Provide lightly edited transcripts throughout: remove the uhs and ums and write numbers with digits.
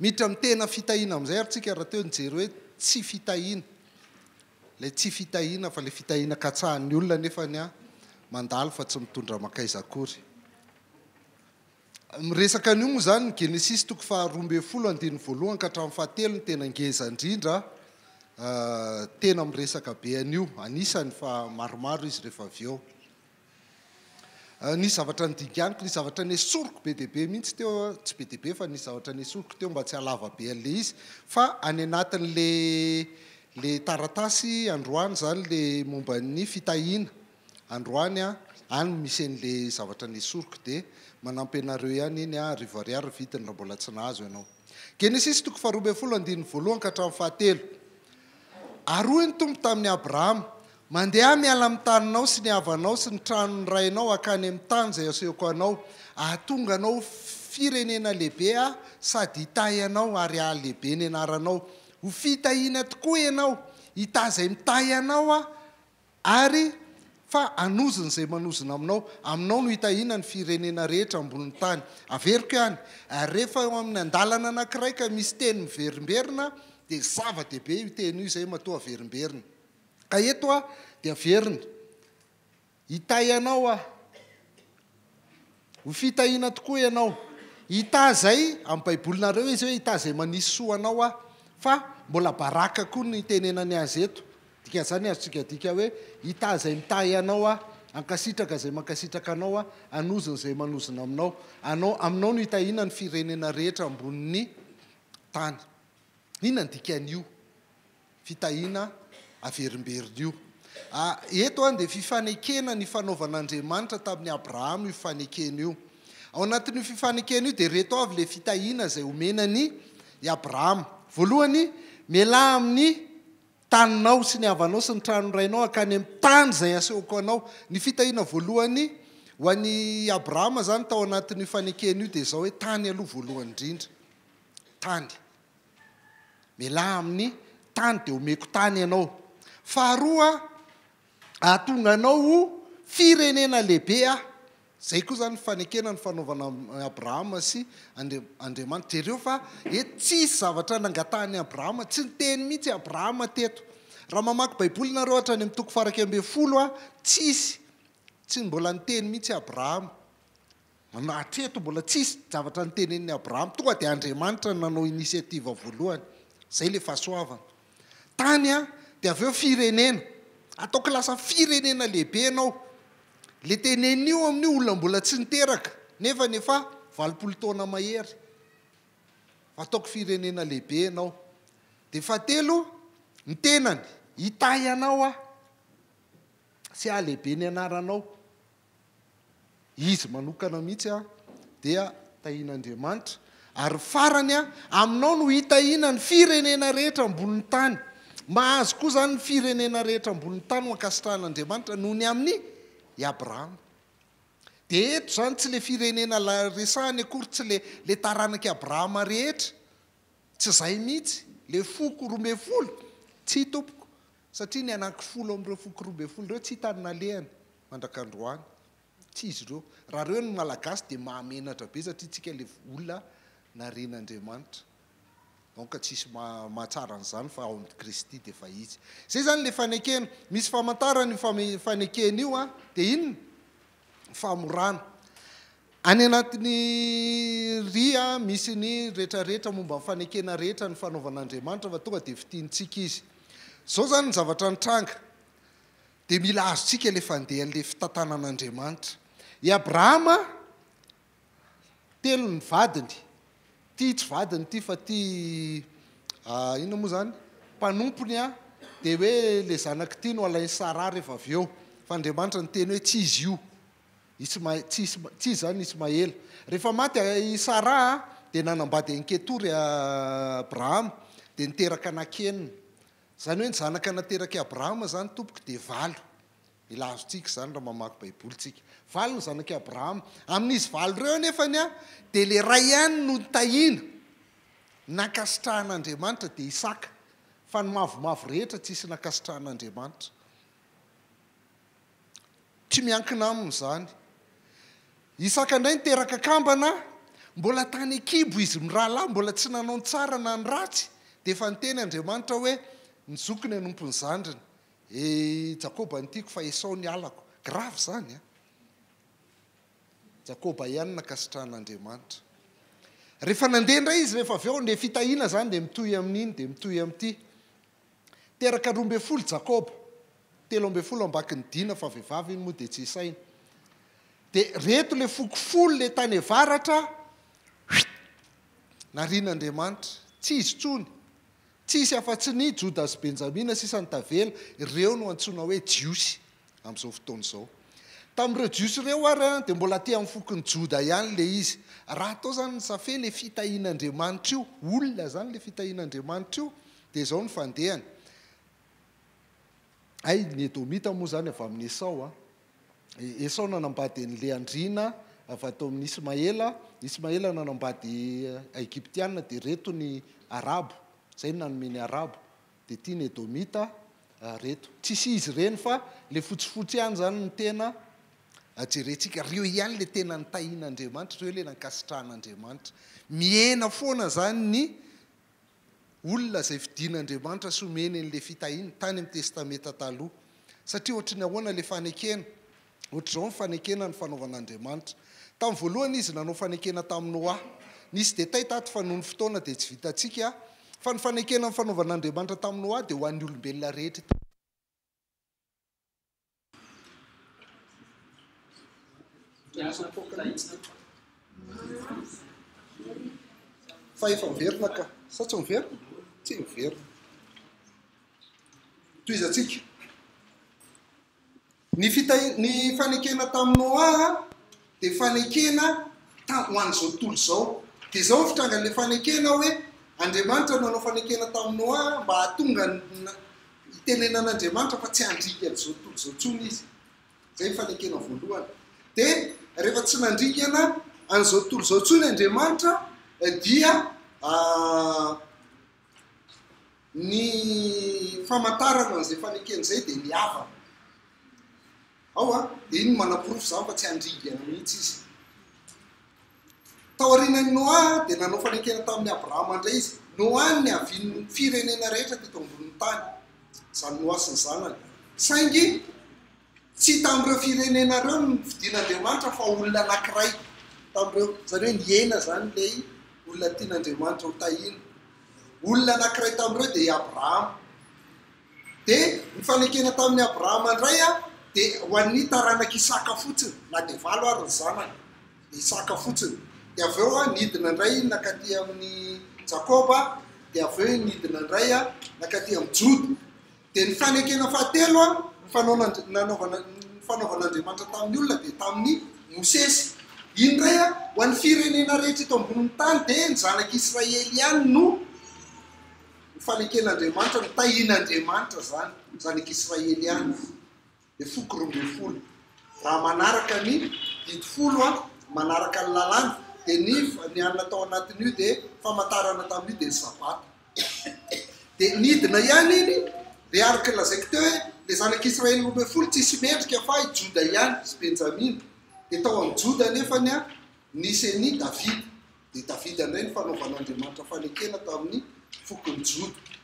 miditra amin'ny tena fitahiana amin'izay ary tsika raha teo nijery hoe tsy fitahiana lay tsy fitahiana fa lay fitahiana katsahan'ny olona nefany a mandalo fa tsy mitondra makaiza akory miresaka an'io moa zany ny Genesis toko faharoa folo andiny voalohany ka hatramin'ny fahatelo ny tena ngeza indrindra tena miresaka be an'io anisany fa maromaro izy rehefa avy eo nisy zavatra nydinganiko nisy zavatra nesoroko be dia be mihitsy teo tsy be dia be fa nisy zavatra nesoroko teo mba tsy halava be an'le izy fa any anatin'le taratasy androany zany le momba ny fitahiana androany a any misy an'le zavatra nesoroko dia manampy anareo ihany iny a rivariary vitiny raha mbola tsy nahazo ianao Genesis toko faharoa folo andiny voalohany ka hatramin'ny fahatelo aroy ny tompo tamin'ny Abrahama mandeha miala amin'ny taninao sy ny havanao sy ny tranony rainao akany amin'ny tany izay asehoko anao ahatonga anao firenena lehibe a sady hitahy anao ary ahalehibe ny anaranao ho fitahiana tokoa ianao hitazay mitahy anao a ary fa anozony izay manozona aminao no hitahiana ny firenena rehetra ambonin'ny tany averiko ihany ary rehefa eo amin'ny andalana anankiray ka misy teny miverimberina dia zava-dehibe io teny io izay matoa averimberina ka eto a dia averina hitahy anao a ho fitahiana tokoa ianao hitazay amin'ny baibolinareo izy hoe hitazay manisy soa anao a fa mbola baraka koa ny tenenany azy eto dika zany azotsika dika hoe hitazay mitahy anao a ankasitraka zay mankasitraka anao a anozony zay manozona aminao no hitahiana ny firenena rehetra ambonin'ny tany inona ny dika an'io fitahiana averimberina io eto a dia fifanekena ny fanaovan'Andriamanitra tamin'ny Abrahama io fifanekena io ao anatin'io fifanekena io dia reto avy le fitahiana izay omenany i Abrahama voalohany miala amin'ny taninao sy ny havanao sy ny tranorainao akany amin'ny tany izay asehoko anao ny fitahiana voalohany ho an'ny Abrahama zany tao anatin'io fanekena io dia izao hoe tany aloha voalohany indrindra tany miala amin'ny tany dia omeko tany ianao faharoa ahatonga anao ho firenena lehibe a zay koa zany fanekena ny fanaovana Abrahama sy Andriamanitra jereo fa eto tsisy zavatra nangatahany Abrahama tsy niteny mihitsy Abrahama teto raha mamaky baibolinareo hatrany amin'ny toko farak ambin'ny folo a tsy mbola niteny mihitsy Abrahama hatreto mbola tsisy zavatra nitenen'ny Abrahama tonga dia Andriamanitra nanao inisiativa voalohany zay le fahasoavana tany a dia avy eo firenena ataoko lasa firenena lehibe ianao le tenen'io amin'io olona mbola tsy niteraka nefa 20 taona mahery ataoko firenena lehibe ianao dia fahatelo ny tenany hitahy anao a sy ahalehibe ny anaranao izy manokana mihitsy a dia tahian'Andriamanitra ary farany a aminao no hitahiana ny firenena rehetra ambonin'ny tany mahazo koa zany ny firenena rehetra ambonin'ny tany mankasitrahan'Andriamanitra noho ny amin'ny i Abrahama dia eto zany tsy le firenena resahany akory tsy le taranaka Abrahama rehetra tsy zay mihitsy le foko 12 tsy tompoko satria ny anaky 10 amin'ireo foko 12 ireo tsy hitanina lehany mandrakandroany tsy izy ireo raha reo ny malagasy dia mahamenatra be satria tsika le olona naren'Andriamanitra donc tsisy mahatsara an'izany fa ao amin'ny Kristy dia fa izy zay zany le fanekena misy famantarany fanekena io a dia inona famorana any anatin'ny ria misy ny rehetrarehetra momba ny fanekena rehetra ny fanaovan'Andriamanitra fa tonga dia fitiantsika izy zao zany ny zavatra nitranga dia mila azontsika le fandeha an'le fitantanan'Andriamanitra i Abrahama telo ny vadiny ty tsy vadiny ty fa ty inona moa zany mpanompony a dia hoe le zanaky ty no alainy Sara rehefa avy eo fa Andriamanitra ny teny hoe tsy izy io tsy zany Ismaela rehefa maty i Sara dia nanambady anketory Abrahama dia niteraka anankenina zany hoe ny zanaka nateraka Abrahama zany tompoko dia 9 mila azontsika zany raha mamaky baibolitsika 9 ny zanaky Abrahama amin'izy 9 reo nefany a dia le ray ihany no tahiana nakasitrahan'Andriamanitra dia Isaka fa ny mavomavo rehetra tsisy nakasitrahan'Andriamanitra tsy miankina aminy zany Isaka indray niteraka kambana mbola tany kibo izy mirahalahy mbola tsy nanao ny tsara na ny ratsy dia efa nyteny Andriamanitra hoe nizokony anompony zandriny Jakoba nytiako fa Esau ny alako grave zany a Jakoba ihany nakasitran'Andriamanitra rehefa nandeha indray izy rehefa avy eo le fitahiana zany dia mitohy amin'iny dia mitohy amin'ity teraka 12 Jakoba 13 ambaky ny dina fa vehivavy iny moa dia tsy isaina dia reto le fokofolo le tany avaratra narian'Andriamanitra tsy izy tsony tsy isy afa-tsy ny Joda sy Benjamina sisa ny tavela ireo no antsoina hoe jiosy amin'izao fotoana izao tamin'ireo jiosy ireo ary dia mbola ty amin'ny fokony Joda ihany le izy raha atao zany ny safe le fitahian'Andriamanitra io olona zany le fitahian'Andriamanitra io dia izao ny fandehany ay ny Edomita moa zany avy amin'ny Esau Esau nanambady n'le andriana avy atao amin'ny Ismaela nanambady Egyptiana dia reto ny Arabo zay nanome ny Arabo dia tia ny Edomita reto tsisy izy ireny fa le fotsifotsy ihany zany ny tena jerentsika reo ihany le tena nitahian'Andriamanitra reo le nankasitrahan'Andriamanitra miena foana zany ny olona zay fidin'Andriamanitra someny n'le fitahiana tany amin'ny testameta taloha satria ohatry ny ahoana le fanekena ohatr'izao ny fanekena ny fanaovan'Andriamanitra tamin'ny voalohany izy nanao fanekena tamin'ny Noa nisy dia tay tato fa noho ny fotoana dia tsy vitantsika fa ny fanekena ny fanaovan'Andriamanitra tamin'ny Noa dia ho an'ny olombelona rehetra fa efa miverina ka sa tsy miverina tsy miverina toizatsika ny fanekena tamin'ny Noa dia fanekena ho an'izao tontolo izao dia izao ny fitrangan'le fanekena hoe Andriamanitra nanao fanekena tamin'ny Noa mba hahatonga itenenan'Andriamanitra fa tsy handrika an'izao tontolo izao tsony izy zay ny fanekena voalohany dia rehefa tsy nandrikana an'izao tontolo izao tsony Andriamanitra dia ny famantarana an'izay fanekena izay dia ny havana dia iny manapirofo zany fa tsy handrikana mihitsy izy tao aorianan'ny Noa dia nanao fanekena tamin'ny Abrahama indray izy Noa ny avian'ny firenena rehetra teto ambonin'ny tany zany Noa sy ny zanany saingy tsy tamin'ireo firenena ireo ny fidin'Andriamanitra fa olona anankiray tamin'ireo zareo niena zany lay olona tian'Andriamanitra ho tahiana olona anankiray tamin'ireo dia Abrahama dia ny fanekena tamin'ny Abrahama indray dia ho an'ny taranaka Isaka fotsiny na dia valo ary ny zanany Isaka fotsiny dia avy eo nidina indray nakaty amin'ny Jakoba dia avy eo nidina indray nakaty amin'ny Joda dia ny fanekena fahatelo fanaovan'Andriamanitra tamin'ny olona dia tamin'ny Mosesy indray ho an'ny firenena rehetra eto ambonin'ny tany dia ny zanak'Israely ihany no ny faneken'Andriamanitra ny tahian'Andriamanitra zany zanak'Israely ihany dia foko 12 raha manaraka ny didy folo manaraka ny lalàna dia ny anona tao anatin'io dia famantarana tamin'io dia ny sabata dia nidina ihany iny dia araka lazaiko teo hoe le zanak'Israely 12 tsisy mendrika fa i Joda ihany sy Benjamina dia tao amin'ny Joda nefany nisy ny Davida dia Davida indray ny fanaovan'Andriamanitra fanekena tamin'ny fokony Joda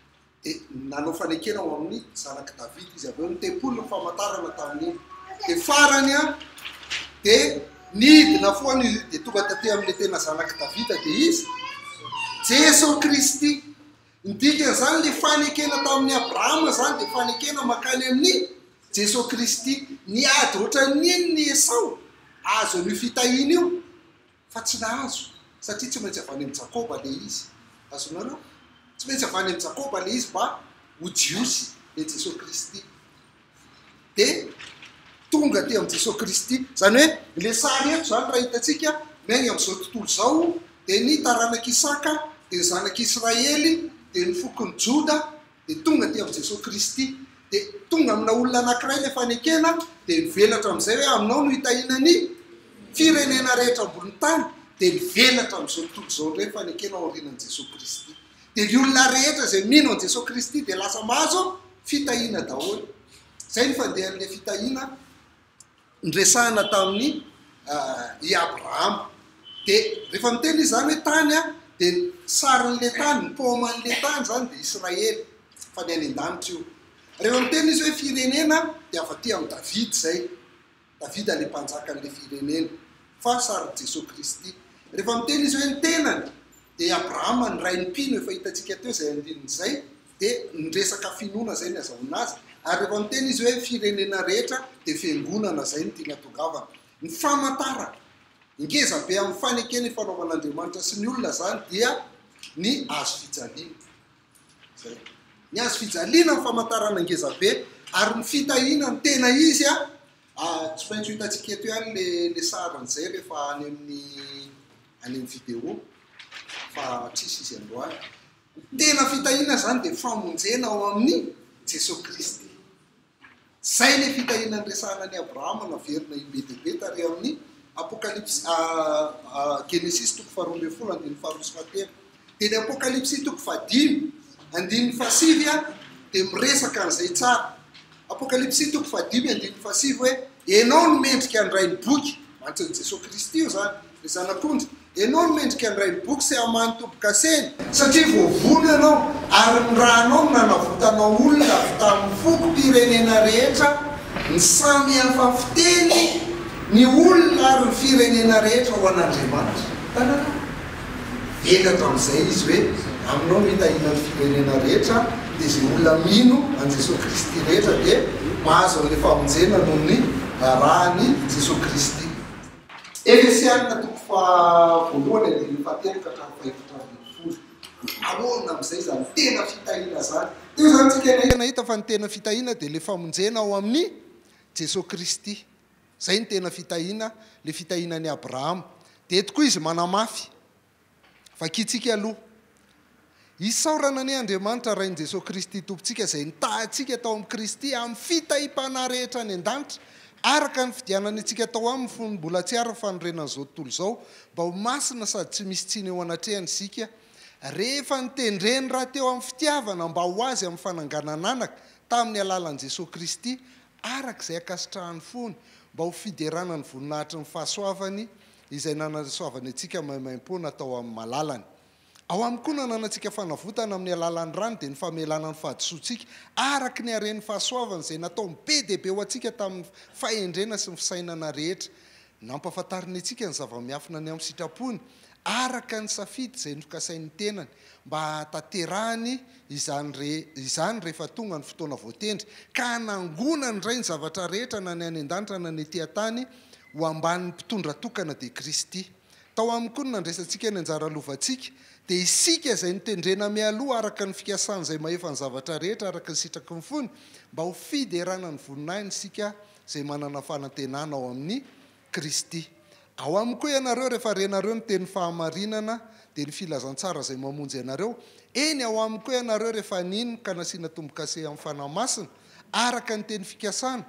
dia nanao fanekena ao amin'ny zanak' Davida izy avy eo ny tempolo ny famantarana tamin'iny dia farany dia nidina foana izy dia tonga taty amin'le tena zanak' Davida dia izy Jesosy Kristy ndikany zany le fanekena tamin'ny Abrahama zany dia fanekena makany amin'ny Jesosy Kristy niady ohatran'iny ny Esau azo an'io fitahiana io fa tsy nahazo satria tsy maintsy avany amin'ny Jakoba le izy azonareo tsy maintsy avany amin'ny Jakoba le izy mba ho jiosy le Jesosy Kristy dia tonga ty amin'ny Jesosy Kristy zany hoe le sary eto zany raha hitantsika maigny amin'izao tontolo izao dia ny taranaka Isaka dia ny zanak'Israely dia ny fokony Joda dia tonga ty amin'ny Jesosy Kristy dia tonga amina olona anankiray le fanekena dia mivelatra amin'izay hoe aminao no hitahiana ny firenena rehetra ambony tany dia mivelatra amin'izao tontolo izao indray fanekena ao aorianan'i Jesosy Kristy dia ny olona rehetra izay mino an'i Jesosy Kristy dia lasa mahazo fitahiana daholo zay ny fandehan'le fitahiana ndresahana tamin'ny i Abrahama dia rehefa miteny izy zany hoe tany a dia sarin'le tany ny paoman'le tany zany dia Israely fa ny any an-danitra io. Rehefa miteny izy hoe firenena dia afa-ty amin'ny David zay. David le mpanjakan'le firenena fa sary Jesosy Kristy. Rehefa miteny izy hoe ny tenany dia Abrahama ny ray ny mpino efa hitantsika teo zay andinin'izay dia nyresaka finoana zay ny azahoana azy. Ary rehefa miteny izy hoe firenena rehetra dia fiangonana zay ny tiana tongavana. Ny famantarana ingeza be amin'ny fanekeny fanaovan'Andriamanitra sy ny olona zany dia ny azo fijaliana. Zay. Ny azo fijaliana ny famantarana ingeza be ary ny fitahiana ny tena izy tsy maintsy hitantsika eto ihany le saran'izay rehefa any amin'ny vidéo fa tsisy izy androany. Tena fitahiana zany dia famonjena ao amin'ny Jesosy Kristy. Zay le fitahiana ny resahana ny Abrahama naverina ibe tary amin'ny Apocalypse Genesis 2:12-13. Dia ny Apocalypse 5:5 dia miresaka an'izay tsara. Apocalypse 5:5 hoe enao no mendrika andray ny boky, mantsy Jesosy Kristy io zany, le zanak'ondry. Enao no mendrika andray ny boky sy amanotombo-kaseny satria voavony ianao ary ny rahanao no nanavotanao olona avy tamin'ny fokom-pirenena rehetra, ny samy hafa fiteny, ny olona ary ny firenena rehetra ho an'Andriamanitra. Tanana velatra amin'izay izy hoe aminao mitahiana ny firenena rehetra dia izay olona mino an Jesosy Kristy rehetra dia mahazo an'le famonjena noho ny rahany Jesosy Kristy. Efesianina 4:1-7 ahoana amin'izay zany tena fitahiana zany. Io zany tsika nahita fa ny tena fitahiana dia le famonjena ao amin'ny Jesosy Kristy. Zay ny tena fitahiana, le fitahianan'ny Abrahama. Dia eto koa izy manamafy vakitsika aloha isaorana ny Andriamanitra rain'i Jesosy Kristy tompontsika zay nitahantsika tao amin'ny Kristy amin'ny fitahim-panahy rehetra ny an-danitra araka ny fidianany antsika tao amin'ny fony mbola tsy ary fanorenana zao tontolo zao mba ho masina sady tsy misy tsiny eo anatrehany isika rehefa nitendreny raha teo amin'ny fitiavana mba ho azy amin'ny fananganananaka tamin'ny alalan'i Jesosy Kristy arak'izay akasitrahany fony mba ho fiderana ny voninahitry ny fahasoavany izay nanasoavany antsika maimaim-po natao amin'ny malalany. Ao amin'ny koa nananantsika fanavotana amin'ny alalan'ny rano dia ny famelana ny fahadisoantsika araky ny haren'ny fahasoavana izay natao be dia be ho antsika tamin'ny fahendrena sy ny fisainana rehetra. Nampafantariny antsika ny zava-miafina ny amin'ny sitrapony araka ny safidy izay nokasain'ny tenany mba tanterahany izany rehefa tonga ny fotoana voatendry ka nangonany ray ny zavatra rehetra na ny any an-danitra na ny ety-tany ho ambanin'ny mpitondra tokana dia Kristy. Tao amin'ny koa nandresantsika ny anjara lovantsika dia isika izay nitendrena mialoha araka ny fikasana izay mahefa ny zavatra rehetra araka ny sitraky ny fony mba ho fiderana ny voninahiny isika izay manana fanantenana ao amin'ny Kristy. Ao amin'ny koa ianareo rehefa renareo ny teny fahamarinana dia ny filazantsara izay mamonjy ianareo eny ao amin'ny koa ianareo rehefa nino ka nasiana tombo-kase amin'ny fanahy masina araka ny teny fikasana.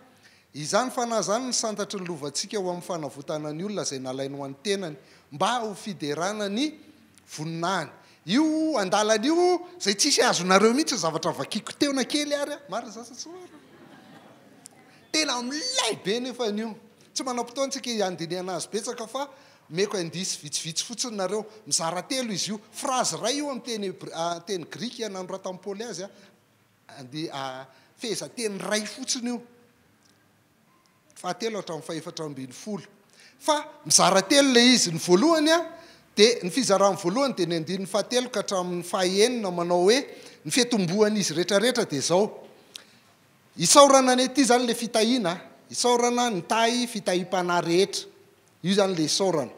Izany fanahy zany ny santatry ny lovantsika ho amin'ny fanavotana ny olona izay nalainy ho an'ny tenany mba ho fiderana ny voninahiny. Io andalany io zay tsisy azonareo mihitsy zavatra vakiko teona kely ary mara zasa tsy mara. Tena milay be nefa an'io. Tsy manam-potoantsika iandiniana azy betsaka fa meko andisy vitsivitsy fotsiny nareo mizara telo izy io. Frazy ray io amin'ny teny grika nandro ratam-poly azy fehezanteny ray fotsiny io. Fahatelo hatramin'ny 440. Fa mizara telo le izy ny voalohany dia ny fizarany voalohany dia ny andininy fahatelo ka hatramin'ny fahaenina manao hoe ny fiatombohany izy rehetrarehetra dia zao. Isaorana ny ety zany le fitahiana, isaorana ny tahy fitahim-panahy rehetra. Io zany le isaorana.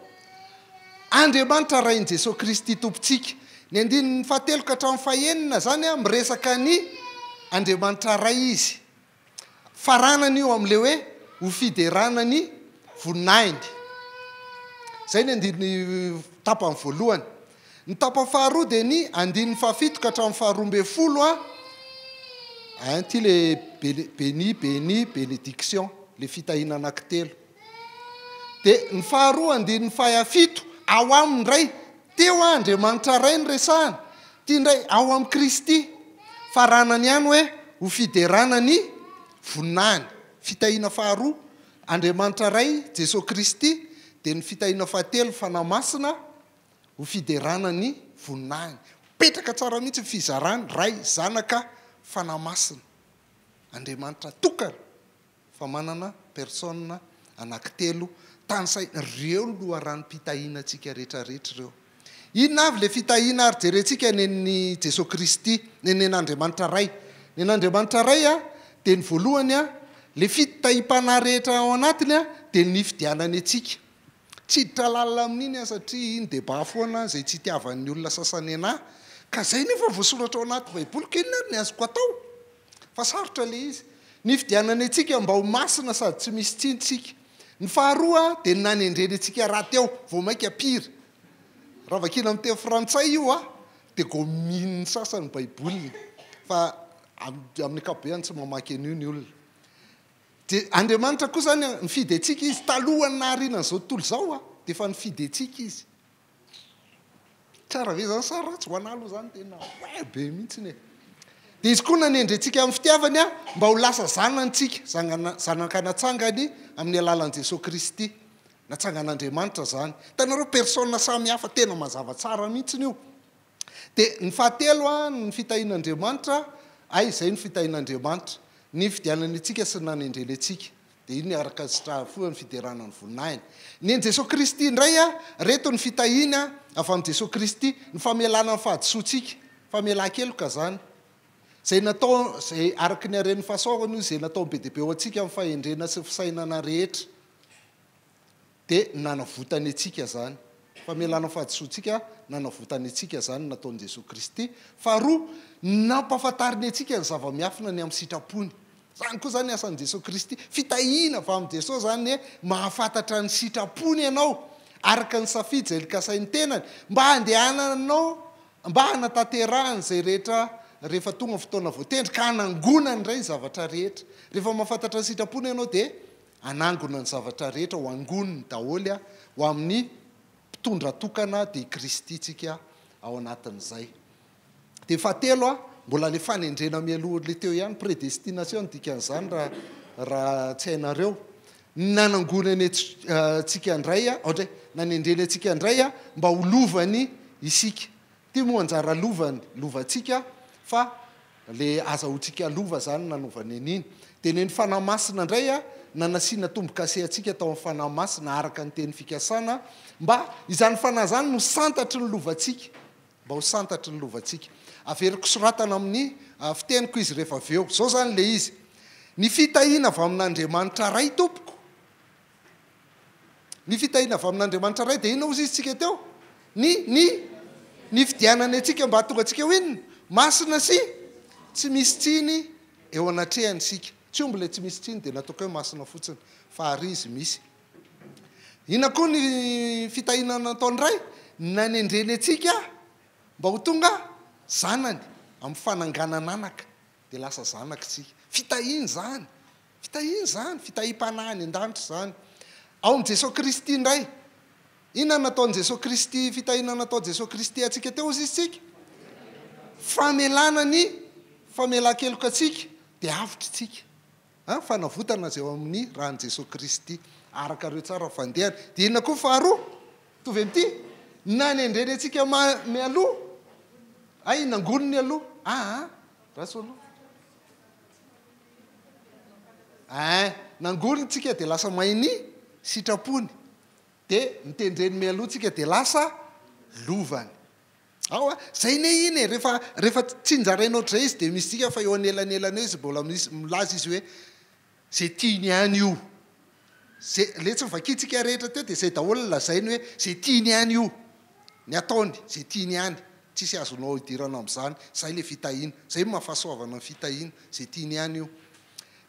Andriamanitra rain'i Jesosy Kristy tompontsika. Ny andininy fahatelo ka hatramin'ny fahaenina zany miresaka ny Andriamanitra ray izy. Faranany io amin'le hoe ho fiderana ny voninahiny. Zay ny andininy tapany voalohany. Ny tapany faharoa dia ny andininy fahafito ka hatramin'ny 12 ty le bénédiction le fitahiana anankitelo. Dia ny faharoa andininy fahafito ao amin'ny ray teo Andriamanitra ray ny resahana tia ndray ao amin'ny Kristy faranany ihany hoe ho fiderana ny voninahiny. Fitahiana faharoa Andriamanitra ray Jesosy Kristy dia ny fitahiana fahatelo fanamasina ho fiderana ny voninahiny petraka tsara mihitsy fizarany ray zanaka fanamasina Andriamanitra tokana fa manana persona anankitelo tansay reo loharano-pitahiana antsika rehetrarehetra reo inona avy le fitahiana ary jerentsika neny Jesosy Kristy nen'Andriamanitra ray nen'Andriamanitra ray a dia ny voalohany a le fitahim-panahy rehetra ao anatiny a dia ny fidianany antsika tsy hiditra lalina amin'iny a satria iny deba foana zay tsy itiavan'ny olona sasany anahy ka zay nefa voasoratra ao anaty baiboly kenina ary ny azoko atao fa sarotra le izy ny fidianany antsika mba ho masina sady tsy misy tsinitsika ny faharoa dia nanendreny antsika raha teo vao mainka apiry raha vakina amin'ny teny frantsay io a dia gomin'ny sasany baiboliny fa amin'ny akapobeany tsy mamaky an'io ny olona dia Andriamanitra koa zany nifidy antsika izy talohany naharinana zao tontolo zao a dia efa nifidy antsika izy tsara ve zany sara tsy ho analo zany tena be mihitsiny e dia izy koa nanendry antsika amin'ny fitiavany a mba ho lasa zanantsika zanaka natsangany amin'ny alalan'i Jesosy Kristy natsangan'Andriamanitra zany tanareo persona samy hafa tena mazava tsara mihitsiny io dia ny fahatelo a ny fitahian'Andriamanitra zay ny fitahian'Andriamanitra ny fidianany antsika sy nanendreny antsika dia iny araka sitrafoa ny fiderana ny voninahiny ny Jesosy Kristy indray a reto ny fitahiana avy amin'ny Jesosy Kristy ny famelana ny fahadisoantsika famelan-keloka zany zay natao zay araky ny haren'ny fahasoavana io zay natao be dia be ao antsika amin'ny fahendrena sy fisainana rehetra dia nanavotany antsika zany famelana fahadisoantsika nanavotany antsika zany nataon'i Jesosy Kristy faharoa nampahafantariny antsika ny zava-miafina ny amin'ny sitrapony zany koa zany asan'i Jesosy Kristy fitahiana va amin'ny Jesosy zany hoe mahafantatra ny sitrapony ianao araka ny safidy zay likasainy tenany mba handehananao mba hanatanterahany zay rehetra rehefa tonga fotoana voatendry ka hanangonany ray zavatra rehetra rehefa mahafantatra ny sitrapony ianao dia anangona ny zavatra rehetra ho angoniny daholy a ho amin'ny mpitondra tokana dia Kristy tsika ao anatin'izay dia fahatelo a mbola le fanendrena mialoha le teo ihany prédestination dikan'izany raha tsy hainareo nanangonany tsika indray a ohatra nanendreny antsika indray a mba ho lovany isika ty moa anjara lovantsika fa le azahoantsika lova zany nanovany an'iny dia neny fanamasina indray a nanasiana tombo-kase antsika tao amin'ny fanamasina araka ny teny fikasana mba izany fanahy zany no santatry ny lovantsika mba ho santatry ny lovantsika averiko soratana amin'ny fiteniko izy rehefa avy eo zao zany le izy ny fitahiana avy amin'Andriamanitra ray tompoko ny fitahiana avy amin'Andriamanitra ray dia inona ozy izy tsika teo ny fidianany antsika mba hatonga antsika ho inona masina sy tsy misy tsiny eo anatrehany sika tsy omby le tsy misy tsiny dia nataoko hoe masina fotsiny fa ary izy misy ina koa ny fitahiana nataony ray nanendreny antsika mba ho tonga zanany amin'ny fananganananaka dia lasa zanaka tsika fitahiny zany fitahim-panahy an-danitra zany ao amin'i Jesosy Kristy indray inona nataon'i Jesosy Kristy fitahiana natao Jesosy Kristy atsika teo izy tsika famelan-keloka atsika dia avitra tsika fanavotana zay ao amin'ny rahan'i Jesosy Kristy araka reo tsara fandehany dia inona koa faharoa tovy amity nanendreny atsika mialoha nangoniny aloha raso aloha nangoniny tsika dia lasa mainy sitrapony dia mitendreny mialoha tsika dia lasa lovany zay ne iny e rehefa tsy njarainao ohatr' zay izy dia misy tsika fa eo anelanelana eo izy mbola milaza izy hoe zay tiany any io le tsy vakitsika rehetra teo dia zay daholo lazainy hoe zay tiany any io ny ataony zay tiany any tsisy azonao idirana amin'izany zay le fitahiana zay mahafahasoavana ny fitahiana zay tiany any io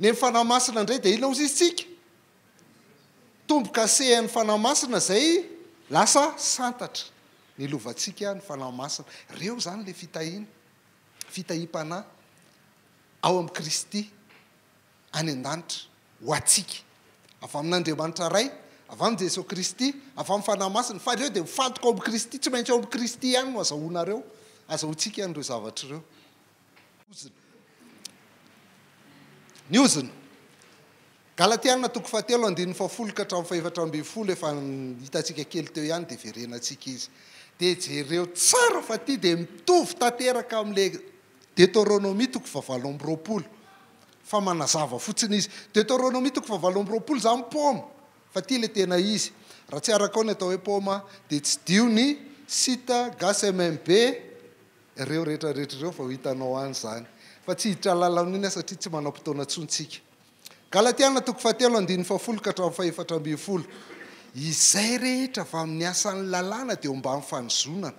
ny fanamasina indray dia inona ozy izy tsika tombo-kasehan'ny fanamasina zay lasa santatra ny lovantsika ny fanamasina reo zany le fitahim-panahy ao amin'ny Kristy any an-danitra ho atsika avy amin'Andriamanitra ray avy amin'ny Jesosy Kristy avy amin'ny fanamasina fa reo dia mifantoka ao amin'ny Kristy tsy maintsy ao amin'ny Kristy ihany no azahoanareo azahoantsika an'ireo zavatra ireo ny ozina Galatiana toko fahatelo andininy fafolo ka hatramin'ny faefatra amby folo efa hitantsika kely teo ihany dia verenantsika izy. Dia jereo tsara fa ty dia mitovy tanteraka amin'ilay Deutéronomie toko fahavalo amby roapolo. Fa manazava fotsiny izy. Deutéronomie toko fahavalo amby roapolo zany paoma. Fa ty le tena izy. Raha tsy araka ao ny atao hoe paoma dia tsy dio ny sita gas MMB ireo rehetrarehetra ireo fa ho hitanao any zany. Fa tsy hiditra lalan'iny satria tsy manam-potoana tsontsika. Galatiana toko fahatelo andininy fafolo ka hatramin'ny faefatra amby folo. Izay rehetra fa amin'ny asan'ny lalàna dia mba amin'ny fanozonana.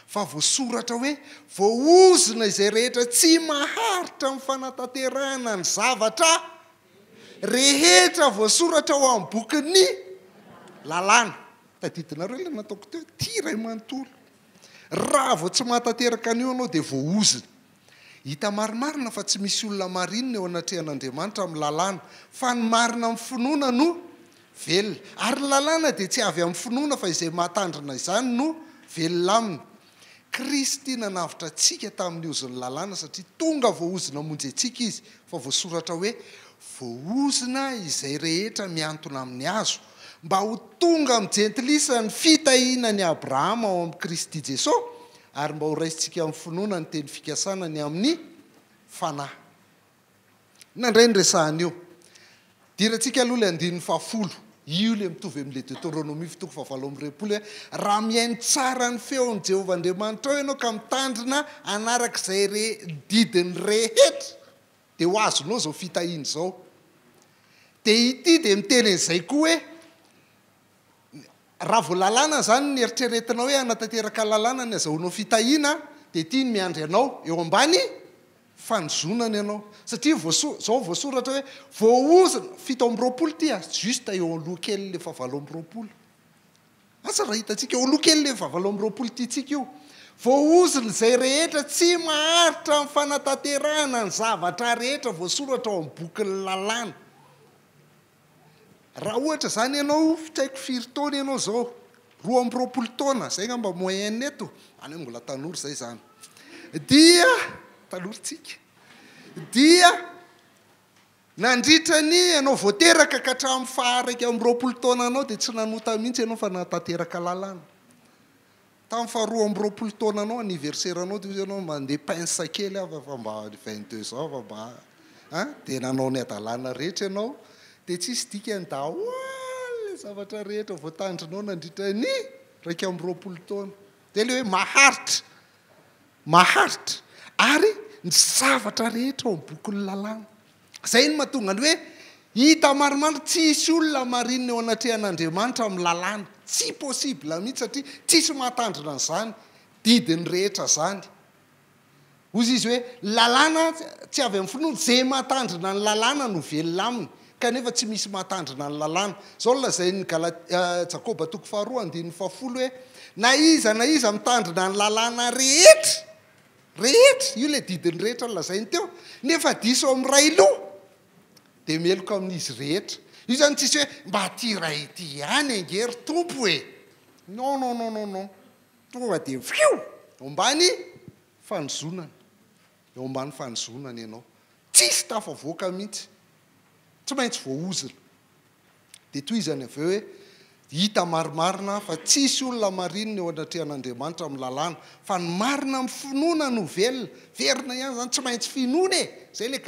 Fa voasoratra hoe voaozona izay rehetra tsy maharitra amin'ny fanatanterahana ny zavatra rehetra voasoratra ao amin'ny bokin'ny lalàna. Tadidinareo ilay nataoko teo ty ray manontolo. Raha vao tsy mahatanteraka an'io anao dia voaozona. Hita marimarina fa tsy misy olona marinina eo anatrehan'Andriamanitra amin'ny lalàna, fa ny marina amin'ny finoana no velona. Ary ny lalàna dia tsy avy amin'ny finoana fa izay mahatandrina izany no velona aminy. Kristy nanavitra antsika tamin'ny ozon'ny lalàna satria tonga voaozona monjy antsika izy, fa voasoratra hoe voaozona izay rehetra miantona amin'ny hazo, mba ho tonga mijentilisa ny fitahiana ny Abrahama ao amin'ny Kristy Jesosy, ary mba ho raisintsika amin'ny finoana ny teny fikasana ny amin'ny fanahy. Nandray ny resahana io. Dirantsika aloha le andininy fafolo. Io le mitovy amin'ilay Deutéronomie toko fahavalo amby roapolo hoe raha mihaino tsara ny feon'i Jehovah Andriamanitra ao ianao ka mitandrina anarak'izay didiny rehetra dia ho azonao zao fitahiana izao. Dia ity dia miteny an'izay koa hoe raha vao lalàna zany ny eritreretinao hoe anatanteraka lalàna ny azahoanao fitahiana dia tiany miandry anao eo ambany fanozonana ianao. Satria zao voasoratra hoe voaozona fito amby roapolo ty justa eo aloha kely le fahavalo amby roapolo. Asa raha hitantsika eo aloha kely le fahavalo amby roapolo tytsika io. Voaozona izay rehetra tsy maharitra amin'ny fanatanterahana ny zavatra rehetra voasoratra ao amin'ny bokin'ny lalàna. Raha ohatra zany ianao fitsaiko firy taona ianao zao, 20 taona, zay ngamba moyenne eto, any hoe mbola tanora zay zany. Dia tanorintsika. Dia nandritra ny ianao voateraka ka hatramin'ny faha 20 taona anao dia tsy nanota mihitsy ianao fa natanteraka lalàna. Tamin'ny faha 20 taona anao anniversaire anao dia ianao mandeha pince kely fa mba 22 ans fa mba dia nanao ny adalàna rehetra ianao. Dia tsisy dikany daholy zavatra rehetra voatandrinao nandritra ny 20 taona. Dia le hoe maharitra ary ny zavatra rehetra ao amin'ny bokin'ny lalàna. Zay no mahatonga ny hoe hita maromaro tsy hisy olona marinina eo anatrehan'Andriamanitra amin'ny lalàna. Tsy possible mihitsy satria tsisy mahatandrina an'izany didiny rehetra zany. Hozy izy hoe lalàna tsy avy amin'ny finoana, izay mahatandrina ny lalàna no velona aminy. Kanefa tsy misy mahatandrina ny lalàna. Zao lazain'ny Jakoba toko faharoa andininy fafolo hoe na iza mitandrina ny lalàna rehetra, io le didiny rehetra lazainy teo, nefa diso amin'ny ray loha dia meloka amin'izy rehetra. Io zany tsisy hoe mba ty ray ity ihany angery tompo e. Non. Tonga dia fiu eo ambany fanozonana. Eo ambany fanozonana ianao. Tsisy tafavoaka mihitsy. Tsy maintsy voaozona. Dia toy izany avy eo hoe hita marimarina fa tsisy olona marinina eo anatrehan'Andriamanitra amin'ny lalàna, fa ny marina amin'ny finoana no velona. Verina ihany zany tsy maintsy finoana e. Zay le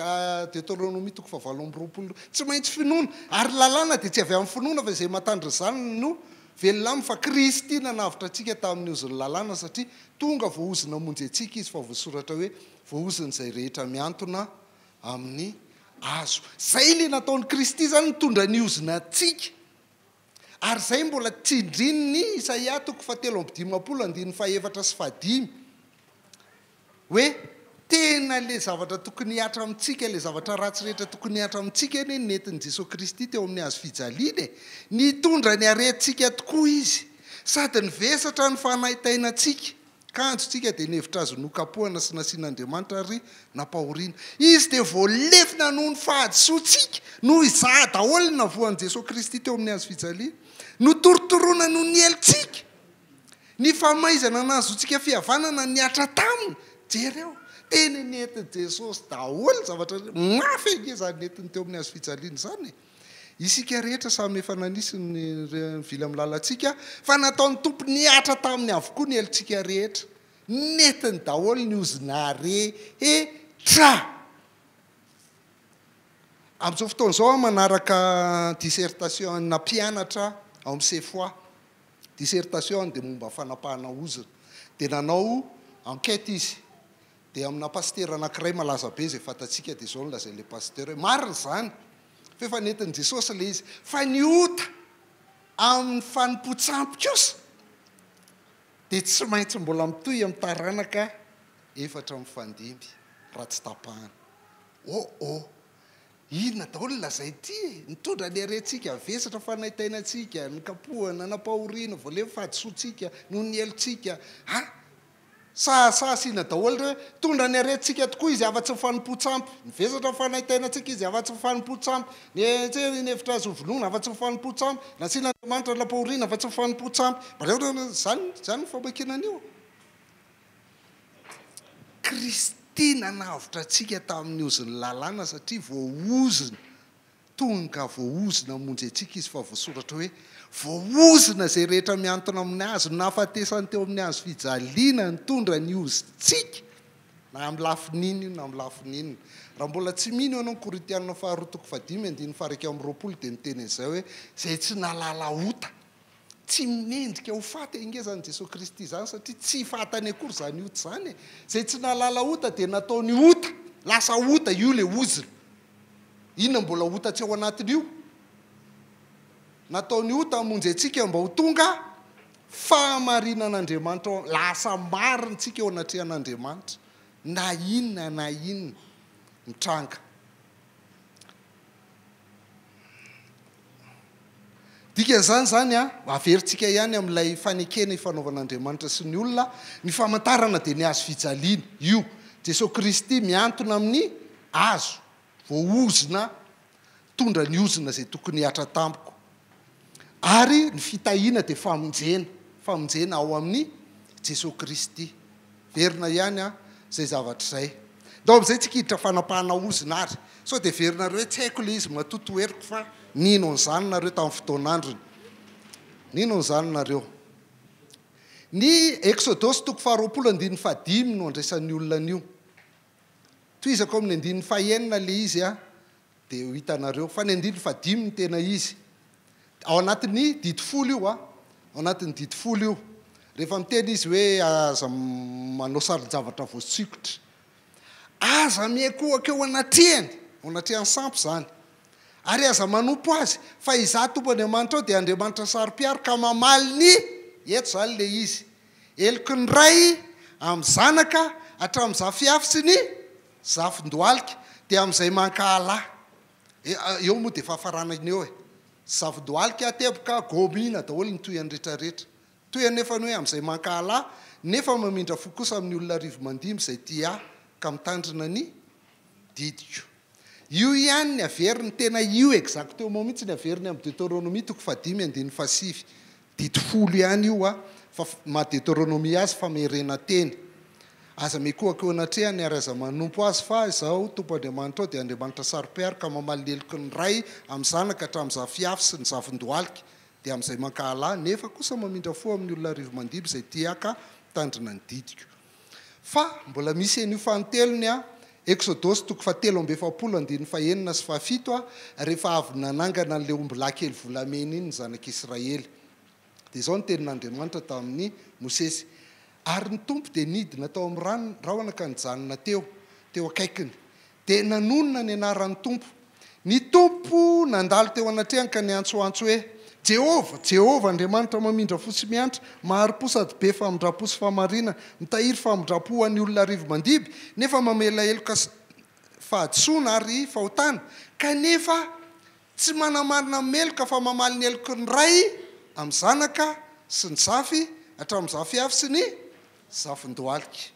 Deutéronomie toko fahavalo amby roapolo. Tsy maintsy finoana. Ary lalàna dia tsy avy amin'ny finoana fa izay mahatandrina izany no velona aminy, fa Kristy nanavitra antsika tamin'ny ozon'ny lalàna satria tonga voaozona monjy antsika izy, fa voasoratra hoe voaozona izay rehetra miantona amin'ny azo. Zay le nataon'ny Kristy zany mitondra ny ozona antsika. Ary zay mbola tsindrin'ny Isaia toko fahatelo amby 15 andininy fahaefatra sy fahadimy hoe tena le zavatra tokony hiatra amintsika, le zavatra ratsy rehetra tokony hiatra amintsika ny nentin'i Jesosy Kristy teo amin'ny hazo fijaliana, nitondra ny aretintsika tokoa izy, sady nivesatra ny fanaitainantsika. Kanjotsika dia nevitra azo nokapohana sy nasian'Andriamanitra ary napahoriana. Izy dia voalefina noho ny fahadisoantsika, noho izaha daholo na voan'i Jesosy Kristy teo amin'ny hazo fijaliana, no torotoroana noho ny helitsika, ny famaizana nahazoantsika fihavanana niatra taminy. Jereo teny nentin'i Jesosy daholo zavatra mafy ange zany nentiny teo amin'ny hazo fijaliana zany. isika rehetra samy efa nanisiny vily amin'ny lalantsika fa nataon'ny tompo niatra tamin'ny avokoa ny elontsika rehetra netiny daholo ny ozina rehetra amin'izao fotoan'izao manaraka dissertation na mpianatra ao amin'ny CFOA dissertation dia momba fanapahana ozina dia nanao enquête izy dia amina pasteur anankiray malaza be izay fatatsika dia izao nolazay le pasteur marina izany fa efa nentin'i Jesosy le izy fa ny ota amin'ny fanompo-tsampy kosa dia tsy maintsy mbola mitohy amin'ny taranaka 4 raha tsy tapahana inona daholo lazay ty nitondra ny arentsika vesatra fanaitainantsika ny kapohana napahoriana voaleo fahadisoantsika noho ny elontsika sasina daholo re tondra ny arentsika tokoa izy afa-tsy mifanompo-tsampy nivesatra fanaitainantsika izy afa-tsy mifanompo-tsampy ny hevitra azy hovonoana afa-tsy mifanompo-tsampy nasian'andriamanitra napahoriana afa-tsy mifanompo-tsampy zany famakinan'io Kristina navitra antsika tamin'ny oziny lalàna satria voaozina tonga voaozina monjy antsika izy fa voasoratra hoe voaozina izay rehetra miantona amin'ny azo nafatesany teo amin'ny azo fijaliana nitondra ny ozintsika na amin'ny lafininina na amin'ny lafininina raha mbola tsy mino ianao ny Korintianina 2:5-20 dia miteny an'izay hoe izay tsy nalala ota tsy minendrika ho faty inge zany Jesosy Kristy zany satria tsy fatany akory zany ota zany izay tsy nalala ota dia nataony ota lasa ota io le ozina inona mbola ota tsy ao anatin'io nataony ota hamonjy antsika mba ho tonga fahamarinan'Andriamanitra lasa marintsika eo anatrehan'Andriamanitra na inona mitranga dikan'izany averintsika ihany amin'ilay fanekena ifanaovan'Andriamanitra sy ny olona ny famantarana dia ny azo fijaliana io Jesosy Kristy miantona amin'ny azo voaozina tondra ny ozina izay tokony hiatra tampoka ary ny fitahiana dia famonjena ao amin'ny Jesosy Kristy verina ihany izay zavatra izay ndao amin'izay tsy kiditra fanapahana ozina ary sao dia verinareo hoe tsy haiko le izy matoto heriko fa nino an'izany nareo tamin'ny fotoan'androny nino an'izany nareo ny Exodosy 20:15 no andraisan'ny olona an'io toizako amin'ny 9:9 le izy dia ho hitanareo fa ny 9:5 ny tena izy ao anatin'ny didi folo io ao anatin'ny didi folo io rehefa miteny izy hoe aza manao sarin-javatra voatsikotra aza miakohaka eo anatrehany sampy zany ary aza manompo azy fa izaho tompo Andriamanitra ao dia Andriamanitra saro-piaro ka mamaly ny eto zany le izy eloko ny ray amin'ny zanaka hatramin'ny zafiafy sy ny zafin-dohalika dia amin'izay mankahala eo moa dia fahafaranany eo zafin-dohalika teboka gomina daholo ny toyany rehetrarehetra toyany nefa hoe amin'izay mankahala nefa mamindra fo kosa amin'ny olona rivo mandimy izay tia ka mitandrina ny didiko io ihany ny averiny tena io exact eo mihitsy ny averiny amin'ny Deutéronomie 5:7 didi folo ihany io fa ma-Deutéronomie azy fa merena teny aza mikohaka eo anatrehany ary aza manompo azy fa izao tompo Andriamanitra ao dia Andriamanitra saro-piaro ka mamaly ny eloko ny ray amin'ny zanaka hatramin'ny zafiafy sy ny zafin-dohalika dia amin'izay mankahala nefa kosa mamindra fo amin'ny olona rivo mandimy izay tiaka mitandrina ny didiko fa mbola misy an'io fanotelony Exodosy 3:20-17 rehefa avy nanangana an'ilay omby lahy kely volamena iny ny zanak'Israely dia izao ny tenin'Andriamanitra tamin'ny Mosesy ary ny tompo dia nidina tao amin'ny rano rahona ka nijanona teo akaikiny dia nanonona ny anaran'ny tompo ny tompo nandalo teo anatrehany ka niantsoantso hoe Jehova Andriamanitra mamindra fo sy miantra maharo-po sady be famindrapo sy famarina mitahiry famindrapo ho an'ny olona rivo mandiby nefa mamela eloka fahadisoana ary fahotana kanefa tsy manamarina meloka fa mamaly ny eloko ny ray amin'ny zanaka sy ny zafy hatramin'ny zafiafy sy ny zafin-dohalika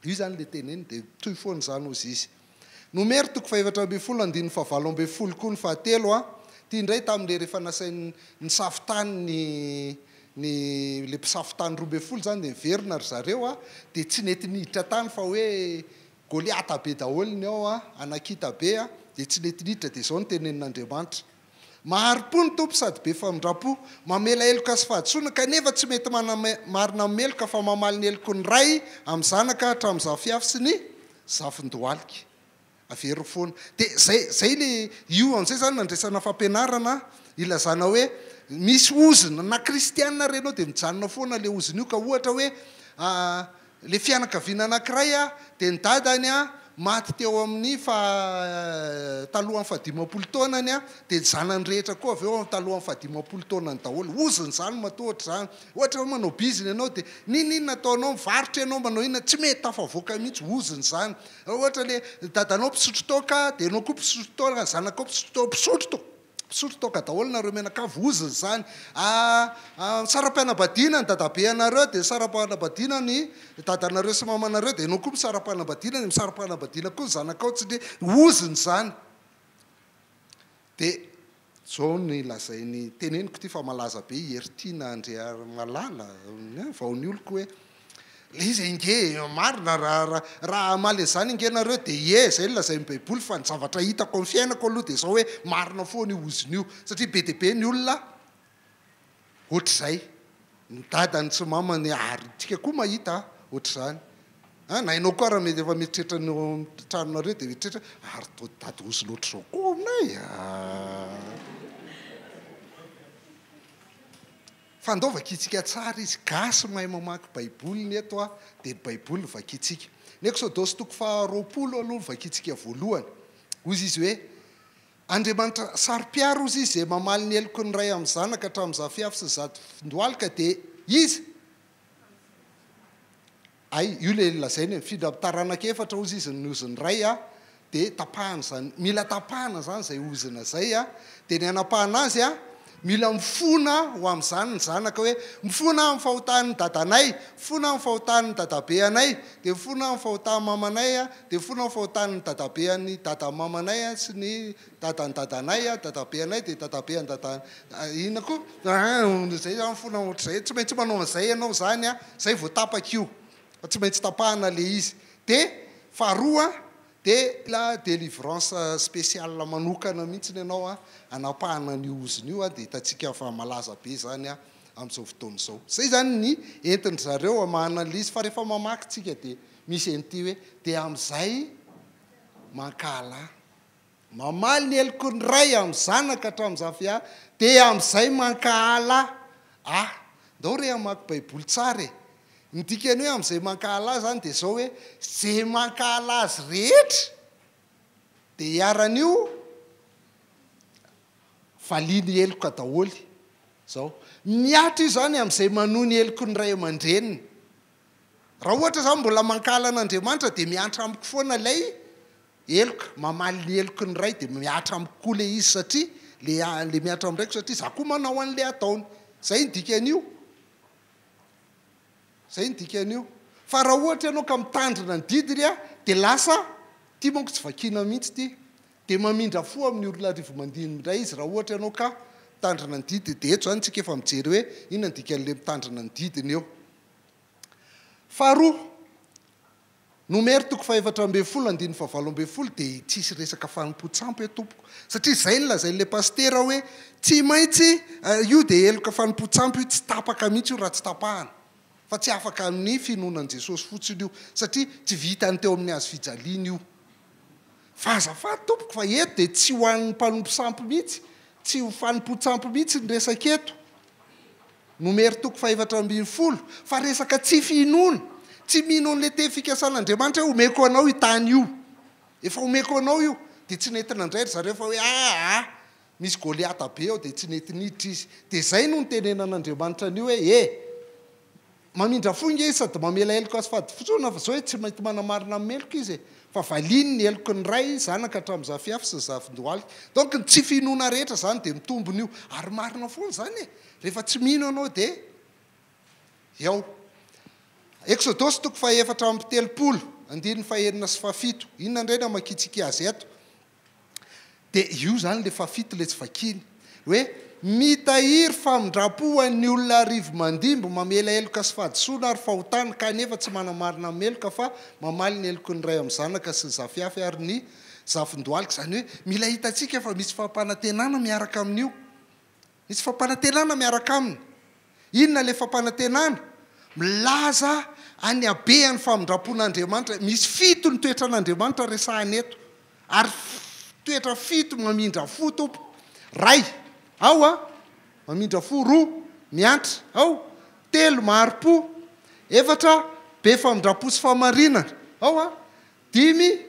io zany le teneny dia toy foany zany ozy izy Nomero 4:7-7 koa ny fahatelo tia indray tamin'le rehefa nasainy ny safitany le mpisafitany 12 zany dia miverina ry zareo dia tsy nety niditra tany fa hoe Goliata be daholo ny ao anakita be dia tsy nety niditra dia izao ny tenenin'Andriamanitra maharo-po ny tompo sady be famindrapo mamela eloka sy fahadosoana kanefa tsy mety marina meloka fa mamaly ny eloko ny ray amin'ny zanaka hatramin'zafiafy sy ny zafindoalika avery foana dia zay le io amin'izay zany nandresana fampianarana ilazana hoe misy ozina na kristianina renao dia mijanona foana le ozina io ka ohatra hoe le fianakaviana anankiray a dia ny dadany a maty teo amin'ny talohan'ny fahadimapolo taonany a dia ny zanany rehetra koa avy eo talohan'ny fahadimapolo taonany daholo oziny zany matohatra zany ohatra hoe manao biziny ianao dia ninona ataonao mivarotra ianao manao inona tsy mety tafavoaka mihitsy oziny zany ohatra le dadanao mpisotro toaka dia anao koa mpisotro toaka zanakao pisotro toaka daholo nareo menakavy oziny zany saram-pianabadiana ny dadabe anareo dia saram-pianabadiana ny dadanareo sy mamanareo dia anao koa misaram-pianabadiana ny misaram-pianabadiana koa ny zanakao tsy de oziny zany dia zao ny lazainy teneniko ty fa malaza be heritina andrea malala vaony oloko hoe le izy inge marina raha amaly zany inge nareo dia zay lazainy baiboly fa ny zavatra hitako amin'ny fiainako aloha dia zao hoe marina foana io oziny io satria be dia be ny olona ohatr'izay ny dadany sy mamany ary tsika koa mahita ohatr'izany na ianao koa raha mety efa mieritreritra ny tranonareo dia mieritreritra ary dady oziny ohatr'izao koa aminay fandaovakitsika tsara izy gasy mahay mamaky baiboly ny eto dia ny baiboly vakitsika ny exodosy toko faharoapolo aloha vakitsika voalohany ozy izy hoe andriamanitra saro-piaro ozy izy zay mamaly ny eloko ny ray amin'ny zanaka hatramin'zafiafy sy zafindoalika dia izy io le lazainy mifindra amin'ny taranaka efatra ozy izy ny oziny ray dia tapahana zany mila tapahana zany zay ozina zay dia ny anapahana azy mila mifona ho amin'izany ny zanaka hoe mifona amin'ny fahotahan'ny dadanay mifona amin'ny fahotahan'ny dadabe anay dia mifona amin'ny fahotahan'ny mamanay dia mifona amin'ny fahotahan'ny dadabe an'ny dadamamanay sy ny dadan'ny dadanay dadabe anay dia dadabe an'ny inona koa zay zany mifona ohatr'izay tsy maintsy manao an'izay ianao zany zay vao tapaka io fa tsy maintsy tapahana le izy dia faharoa dia la délivrance spéciale manokana mihitsy ny ianao anapahana ny oziny io dia hitantsika fa malaza be zany amin'izao fotoana izao zay zany ny entiny zareo amahana le izy fa rehefa mamaky tsika dia misy en'ity hoe dia amin'izay mankala mamaly ny eloko ny ray amin'ny zanaka hatramin'zafia dia amin'izay mankahala ndao re amaky baiboly tsara ny dikany hoe amin'izay mankahala azy zany dia zao hoe zay mankahala azy rehetra dia hiaran'io valiany eloka daholy zao miatra io zany amin'izay manohy ny eloko ny ray aman-dreniny raha ohatra zany mbola mankahala an'Andriamanitra dia miatra amiko foana ilay eloka mamaly ny eloko ny ray dia miatra amiko koa le izy satria le miatra amin'iraiko satria za koa manao an'le ataony zay ny dikan'io fa raha ohatra ianao ka mitandrina ny didiny dia lasa tia manko tsy vakiana mihitsy ty dia mamindra fo amin'ny olona rivo mandiny indray izy raha ohatra ianao ka mitandrina ny didiny dia eto zany tsika efa mijery hoe inona ny dikan'le mitandrina ny didiny eo faharoa nomero toko faefatra ambin'ny folo andiny favalo ambin'ny folo dia tsisy resaka fanompo-tsampy tompoko satria zay ny lazain'le pastera hoe tsy maintsy io dia eloka fanompo-tsampy io tsy tapaka mihitsy io raha tsy tapahana fa tsy afaka amin'ny finonan' Jesosy fotsiny io satria tsy vitany teo amin'ny azo fijaliana io fa azafady tompoko fa eto dia tsy ho an'ny mpanompo-tsampy mihitsy tsy ho fanompo-tsampy mihitsy ny resaka eto nomero toko faefatra ambin'ny folo fa resaka tsy finona tsy mino an'le te fikasan'Andriamanitra hoe omeko anao itany io efa omeko anao io dia tsy nentina indrayry zareo fa hoe misy goliata be ao dia tsy nety niditra izy dia zay no nitenenan'Andriamanitra an'io hoe mamindra fonga izy sady mamela eloko azy fady fotsona fa zao hoe tsy mainty manamarina amin'ny eloko izy fa valiny ny eloko ny ray zanaka hatramin'zafiafy sy zafindoalika donc ny tsy finona rehetra zany dia mitombony io ary marina foana zany rehefa tsy mino anao dia eo exodosy toko faefatra amby telopolo andiny fahenina sy fafito inona indray na makitsika azy eto dia io zany le fafito le tsy vakiny hoe mitahiry famindrapo an'ny olona arivo mandimbo mamela eloka sy fahadisoana ary fahotana kanefa tsy manamarina meloka fa mamaly ny eloko ny ray amin'ny zanaka sy ny zafiafy ary ny zafindoalika zany hoe mila hitatsika fa misy fampanantenana miaraka amin'io misy fampanantenana miaraka aminy inona le fampanantenana milaza any abeany famindrapon'andriamanitra misy fito ny toetra an'andriamanitra resahany eto ary toetra fito mamindra fo tompo ray ao a mamindra fo roa miantra ao telo maharim-po efatra be famindrapo sy famarinana ao a dimy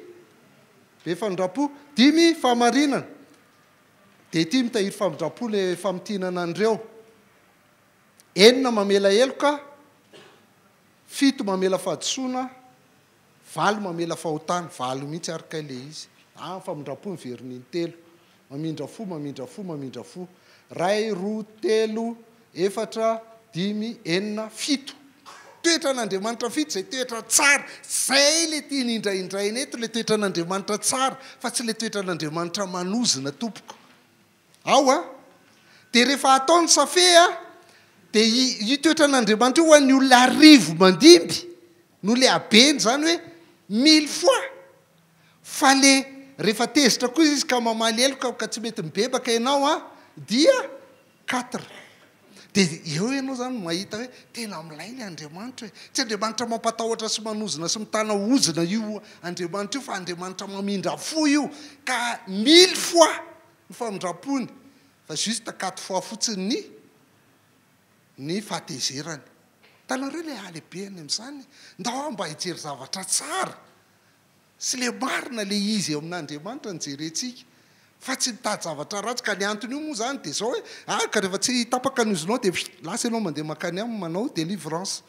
be famindrapo dimy famarinana de ty mitahiry famindrapo le famitinana andreo enina mamela eloka fito mamela fahadisoana valo mamela fahotana valo mihitsy araka ile izy famindrapo ny verininy telo mamindra fo mamindra fo mamindra fo ray roa telo efatra dimy enina fito toetra an'andriamanitra fito zay toetra tsara zay le tia nindraindraina eto le toetra an'andriamanitra tsara fa tsy le toetra an'andriamanitra manozina tompoko ao a de rehefa ataony safea de io toetra an'andriamanitra io ho an'ny olona arivo mandimby no le abeny zany hoe 1000 fois fa le rehefa tezitra koa izy ka mamaly eloka ka tsy mety mibebaka ianao a dia 4 de eo ianao zany mahita hoe tena amilay le andriamanitra hoe tsy andriamanitra mampatahotra sy manozina sy mitana ozina io andriamanitra io fa andriamanitra mamindra fo io ka 1000 fois ny famindrapony fa juste 4 fois fotsiny ny fahatezerany tanareo le alehibeany am'izany ndao mba hijery zavatra tsara sy le marina le izy eo amin'andriamanitra nijerentsika fa tsy mitady zavatra ratsy ka ny antony io moa zany de zao hoe ka rehefa tsy tapaka an'izinao de lasa ianao mandeha makany am manao délivrance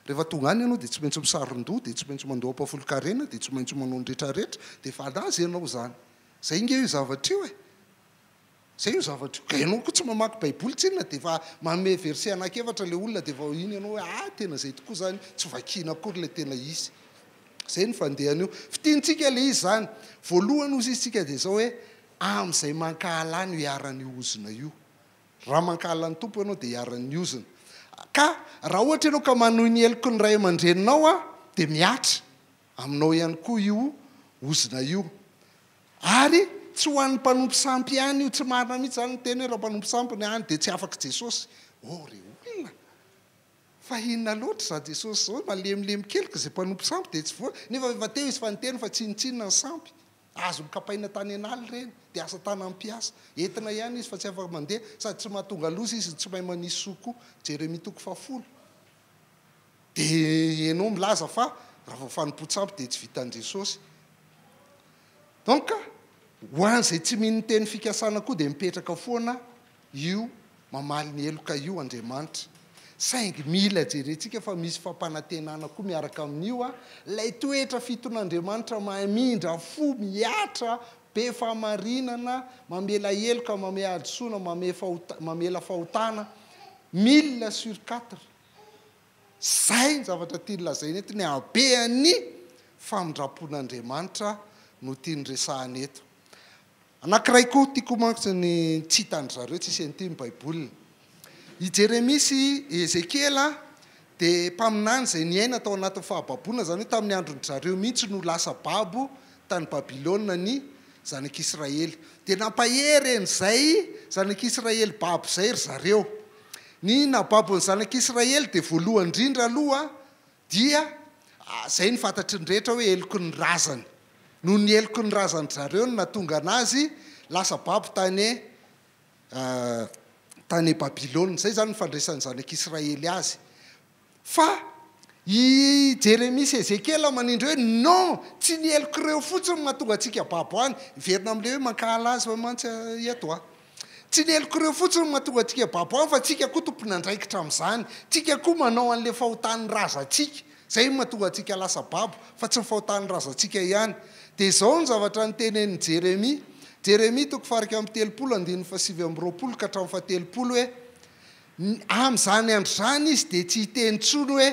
rehefa tonga any ianao de tsy maintsy misaron-doha de tsy maintsy mandoha ampafolo-karena de tsy maintsy manao ny rehetrarehetra de fa anazy ianao zany zay inge io zavatra io e zay io zavatra io ka ianao koa tsy mamaky baiboly tsinona de fa mame verset anakefatra le olona de va iny ianao hoe tena zay tokoa zany tsy vakina akory le tena izy zay ny fandehany io fitiantsika le izy zany voalohany ozy izitsika de zao hoe am'izay mankahalany io iaran'io ozina io raha mankahalany tompo ianao de iaran'ny ozina ka raha ohatra ianao ka manohy ny eloko ny ray aman-dreninao a de miatra aminao ihany koa io ozina io ary tsy ho an'ny mpanompo sampy ihany io tsy marina mihitsy zany ny teny hoe raha mpanompo sampy ny any de tsy afaka jesosy re olona fa inona loatra za jesosy zao malemilemy kelika zay mpanompo sampy de tsy voa nefa efa teo izy fa niteny fa tsinitsinina ny sampy azo mikapaina tany analy reny de asa tana ampiasa entina ihany izy fa tsy afaka mandeha sady tsy mahatonga loza izy tsy mahay manisy soko Jeremia 10 de enao milaza fa raha vao fanompo-tsampy de tsy vitan'i Jesosy donc ho an'izay tsy mino teny fikasana koa de mipetraka foana io mamaly ny eloka io andriamanitra saingy mila jerentsika fa misy fampanantenana koa miaraka amin'io a lay toetra fiton'andriamanitra mamindra fo miatra be famarinana mamela eloka mame adisoana mamela fahotana 1000/4 zay ny zavatra tia nylazaina eto ny abeany famindrapon'andriamanitra no tia ny resahany eto anankiray koa tiako manko ny tsy hitany zareo tsy isy ny baibolina i Jeremia sy Ezekiela de mpaminany zay niaina tao anatin'ny fahababona zany hoe tamin'ny androny zareo mihitsy no lasa babo tany Babilôna ny zanak'Israely de nampahery en'izay zanak'Israely babo zay ry zareo ny nababo ny zanak'Israely de voalohany indrindra aloha dia zay ny fantatry ny rehetra hoe eloko ny razany noho ny eloko ny razany zareo no natonga anazy lasa babo tany Babilôna zay zany ny fandraisan'ny zanak'Israely azy fa i Jeremia sy Ezekiela manindry hoe non tsy ny eloko reo fotsiny mahatonga atsika babo any verina am'le hoe mankahala azy mantsy eto tsy ny eloko reo fotsiny mahatonga atsika babo any fa tsika koa tompony andraikitra am'izany tsika koa manao an'le fahotany razatsika zay mahatonga atsika lasa babo fa tsy ny fahotany razatsika ihany de zao ny zavatra nytenen'ny Jeremia toko farika amin'ny 30:7 ka hatramin'ny 70 hoe am'izany andro zany izy de tsy hiteny tsony hoe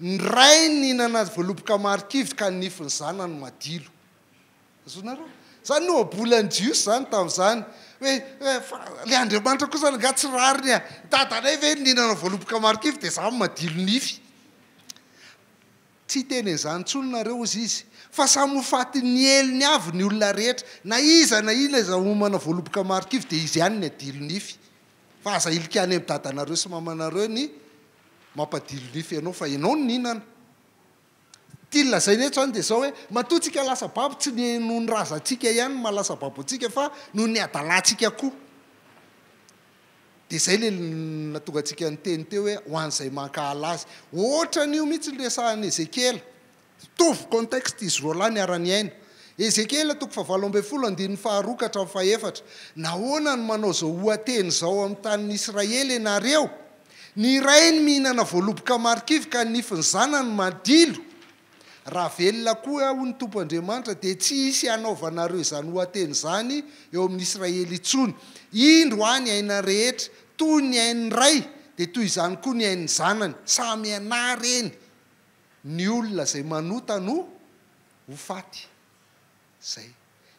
ny ray ninana voaloboka marikivy ka nifiny zanany madilo azonareo zany no abolany jiosy zany tamin'izany hoe le andriamanitra koa zany ngatsy rariny dadanay ve ninana voaloboka marikivy de za madilo nify tsy teny an'izany tsononareo izy izy fa samy hofaty ny eliny avy ny olona rehetra na iza na ina za omana voaloboka marikivy dia izy ihany ny adilonify fa aza ilikany amin'ny dadanareo sy mamanareo ny mampadilonify ianao fa ianao ny ninana tilina zay neto zany dia zao hoe matoatsika lasa babo tsy ny noho ny razantsika ihany malasa babo antsika fa noho ny adalantsika koa dia zay le natonga antsika ny teny teo hoe ho an'izay mankahala azy ohatra n'io mihitsy ny resahany Ezekela tovy contexte izy roalahy ny arany aina Ezekela 7:12-14 nahoana ny manao zao hoateny zao amin'ny tanin'ny Israely ianareo ny iray ny mihinana voaloboka marikivy ka nifiny zanany madilo raha velona koa ho ny tompo Andriamanitra dia tsy hisy hanaovanareo izany hoateny izany eo amin'ny Israely intsony indro any aina rehetra toy ny ain'ny ray dia toy izany koa ny ain'ny zanany samy ana reny ny olona zay manota no ho faty zay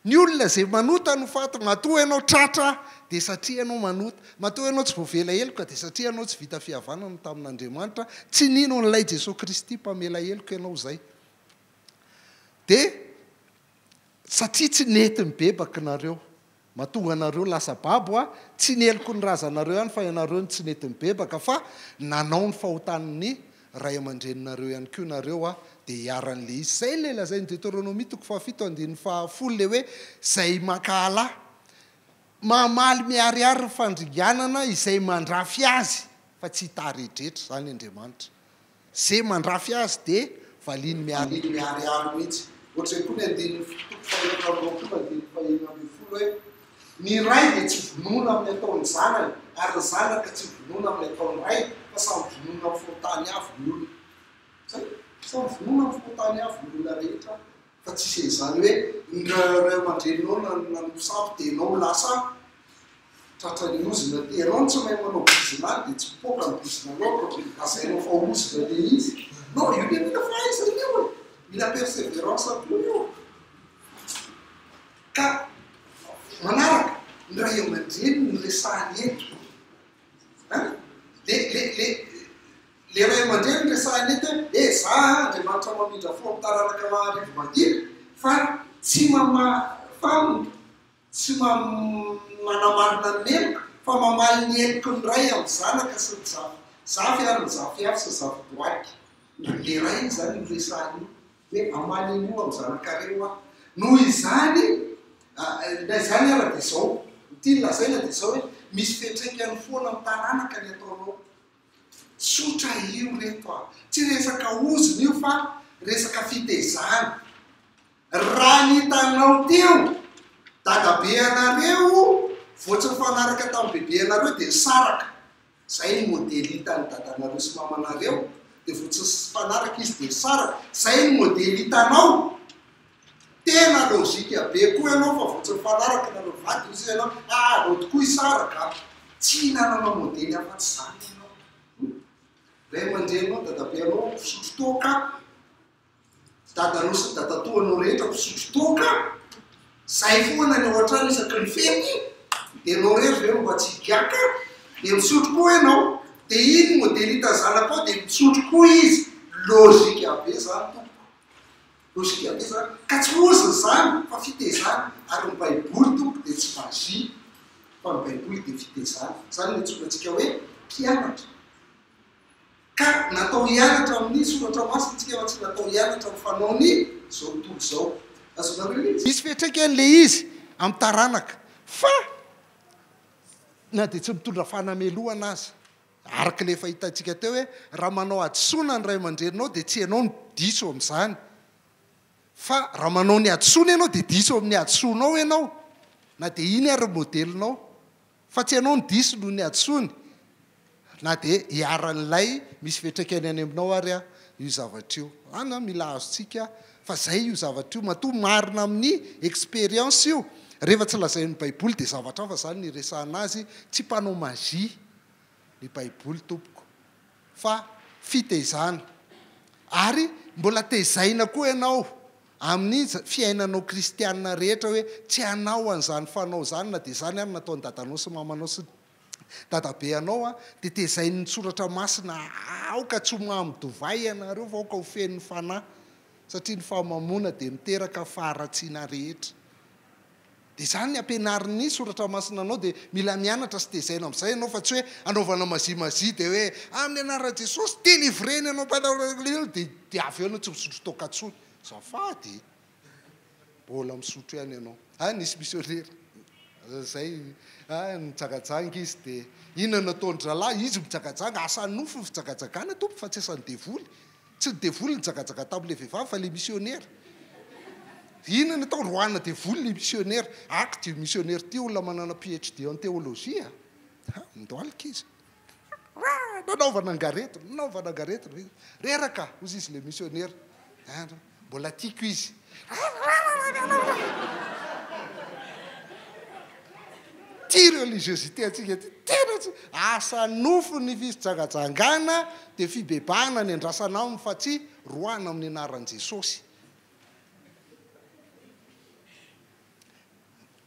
ny olona zay manota no faty matoa ianao tratra dia satria ianao manota matoa ianao tsy voavela heloka dia satria ianao tsy vita fihavanana tamin'Andriamanitra tsy nino n'ilay Jesosy Kristy mpamela heloka ianao zay dia satria tsy nety mibebaka nareo mahatonga anareo lasa babo tsy neloko ny razanareo ihany fa ianareo ny tsy nety mibebaka fa nanao ny fahotaniny ray aman-dreninareo ihany koa nareo dia hiaran'le izy zay le lazainy Deutéronomie 7:10 le hoe zay mankahala mamaly miariary ny fandringanana izay mandrafy azy fa tsy hitarehetra zany Andriamanitra zay mandrafy azy dia valiny miariary mihitsy ohatra koa ny andininy hoe ny ray dia tsy vonoina amin'ny ataon'ny zanany ary ny zanaka tsy vonoina amin'ny ataon'ny ray fa samy vonoina amin'ny fotany avy ny olona zay samy vonoina amin'ny fotany avy ny olona rehetra fa tsisy izany hoe ray aman-dreninao nanosapy dia ianao lasa tratrany ozina dia ianao ny tsy mahay manao bozina any dia tsy mipoka ny bozina loatra azainao fa ozina le izy no io le mila fahaizana io mila persévérance koa io ka manaraka ny ray aman-dreny ny resahany eto le ray aman-dreny ny resahany eto za Andriamanitra mamindra fo amin'ny taranaka maharivo madina fa tsy manamarina ny meloka fa mamaly ny eloko ny ray amin'ny zanaka sy ny zafy ary ny zafy avy sy zafy boaky le ray zany ny resahany hoe amaly io amin'ny zanakareo noho izany na izany ara dia zao tia lazaina dia zao hoe misy fiantraikany foana amin'ny taranaka ny ataonao sotra io reto tsy resaka oziny io fa resaka fitezana raha nitanao teo dadabe anareo voatsy mifanaraka tamin'ny bebe anareo dia saraka zay ny modely hitan'ny dadanareo sy mamanareo dia voatsy mifanaraka izy dia saraka zay ny modely hitanao tena lôzika be koa ianao fa voatsy mifanaraka nareo vady izy ianao reo tokoa hisaraka tsy nanana modely afa-tsy zany ianao ray aman-drenao dadabe anao fisotro toaka dadanao sy dadatoanao rehetra fisotro toaka zay foana ny ao an-trano isaky ny fety dia anao rery ve mba tsy higiaka dia misotro koa ianao dia iny modely hitazanako ao dia misotro koa izy lôzika be zany tompo lôzika be zany ka tsy oziny zany fa fitezana ary ny baiboly tompo dia tsy magie fa ny baiboly dia fitezana zany ny antsongatsika hoe mpianatra ka natao hianatra amin'ny soratra masintsika fa tsy natao hianatra amin'ny fanaony zao tontolo zao misy fiantraikan'le izy amin'ny taranaka fa na dia tsy mitondra fanameloana azy araka le fahitantsika teo hoe raha manao adisona ny ray aman-dreninao dia tsy ianao ny diso amin'izany fa raha manao ny adisona ianao dia diso amin'ny adisonao ianao na dia iny ary modelinao fa tsy ianao ny diso noho ny adisony na dia hiaran'ilay misy fiantraikany any aminao ary io zavatra io any mila azontsika fa zay io zavatra io matoa marina amin'ny expérience io rehefa tsy lazain'ny baiboly dia zavatra fa zany ny resahana azy tsy mpanao magie ny baiboly tompoko fa fitezana ary mbola tezaina koa ianao amin'ny fiainanao kristianina rehetra hoe tsy hanao an'izany fanao zany na dia zany ary nataony dadanao sy mamanao sy dadabe anao a de tezainy ny soratra masina aoka tsy mamidovay anareo fa aoka ho fen'ny fanahy satria ny famamona de miteraka faharatsiana rehetra de zany ny ampianariny soratra masina anao de mila mianatra sy tezaina am'izay anao fa tsy hoe anaovana mazimazia de hoe amin'ny anaran'i jesosy délivreny anao de avy eo anao tsy misotro tokatsony zafady mbola misotro ihany ianao nisy misionera zay nitsagajanga izy de inona nataondralahy izy mitsagajanga asany nofo ny fitsagajagana tompo fa tsy asany devoly tsy ny devoly nitsagajaga tam'le vehivavy fa le misionera inona natao roana devoly le misionera ak ty misionera ty olona manana PhD en théologie mindoalika izy nanaovana angaretina reraka ozy izy le misionera mbola tiako izy ty religiosité atsika ty tena asa nofo ny fitsagajangana de fibebahana ny andrasana aminy fa tsy roana amin'ny anaran'i Jesosy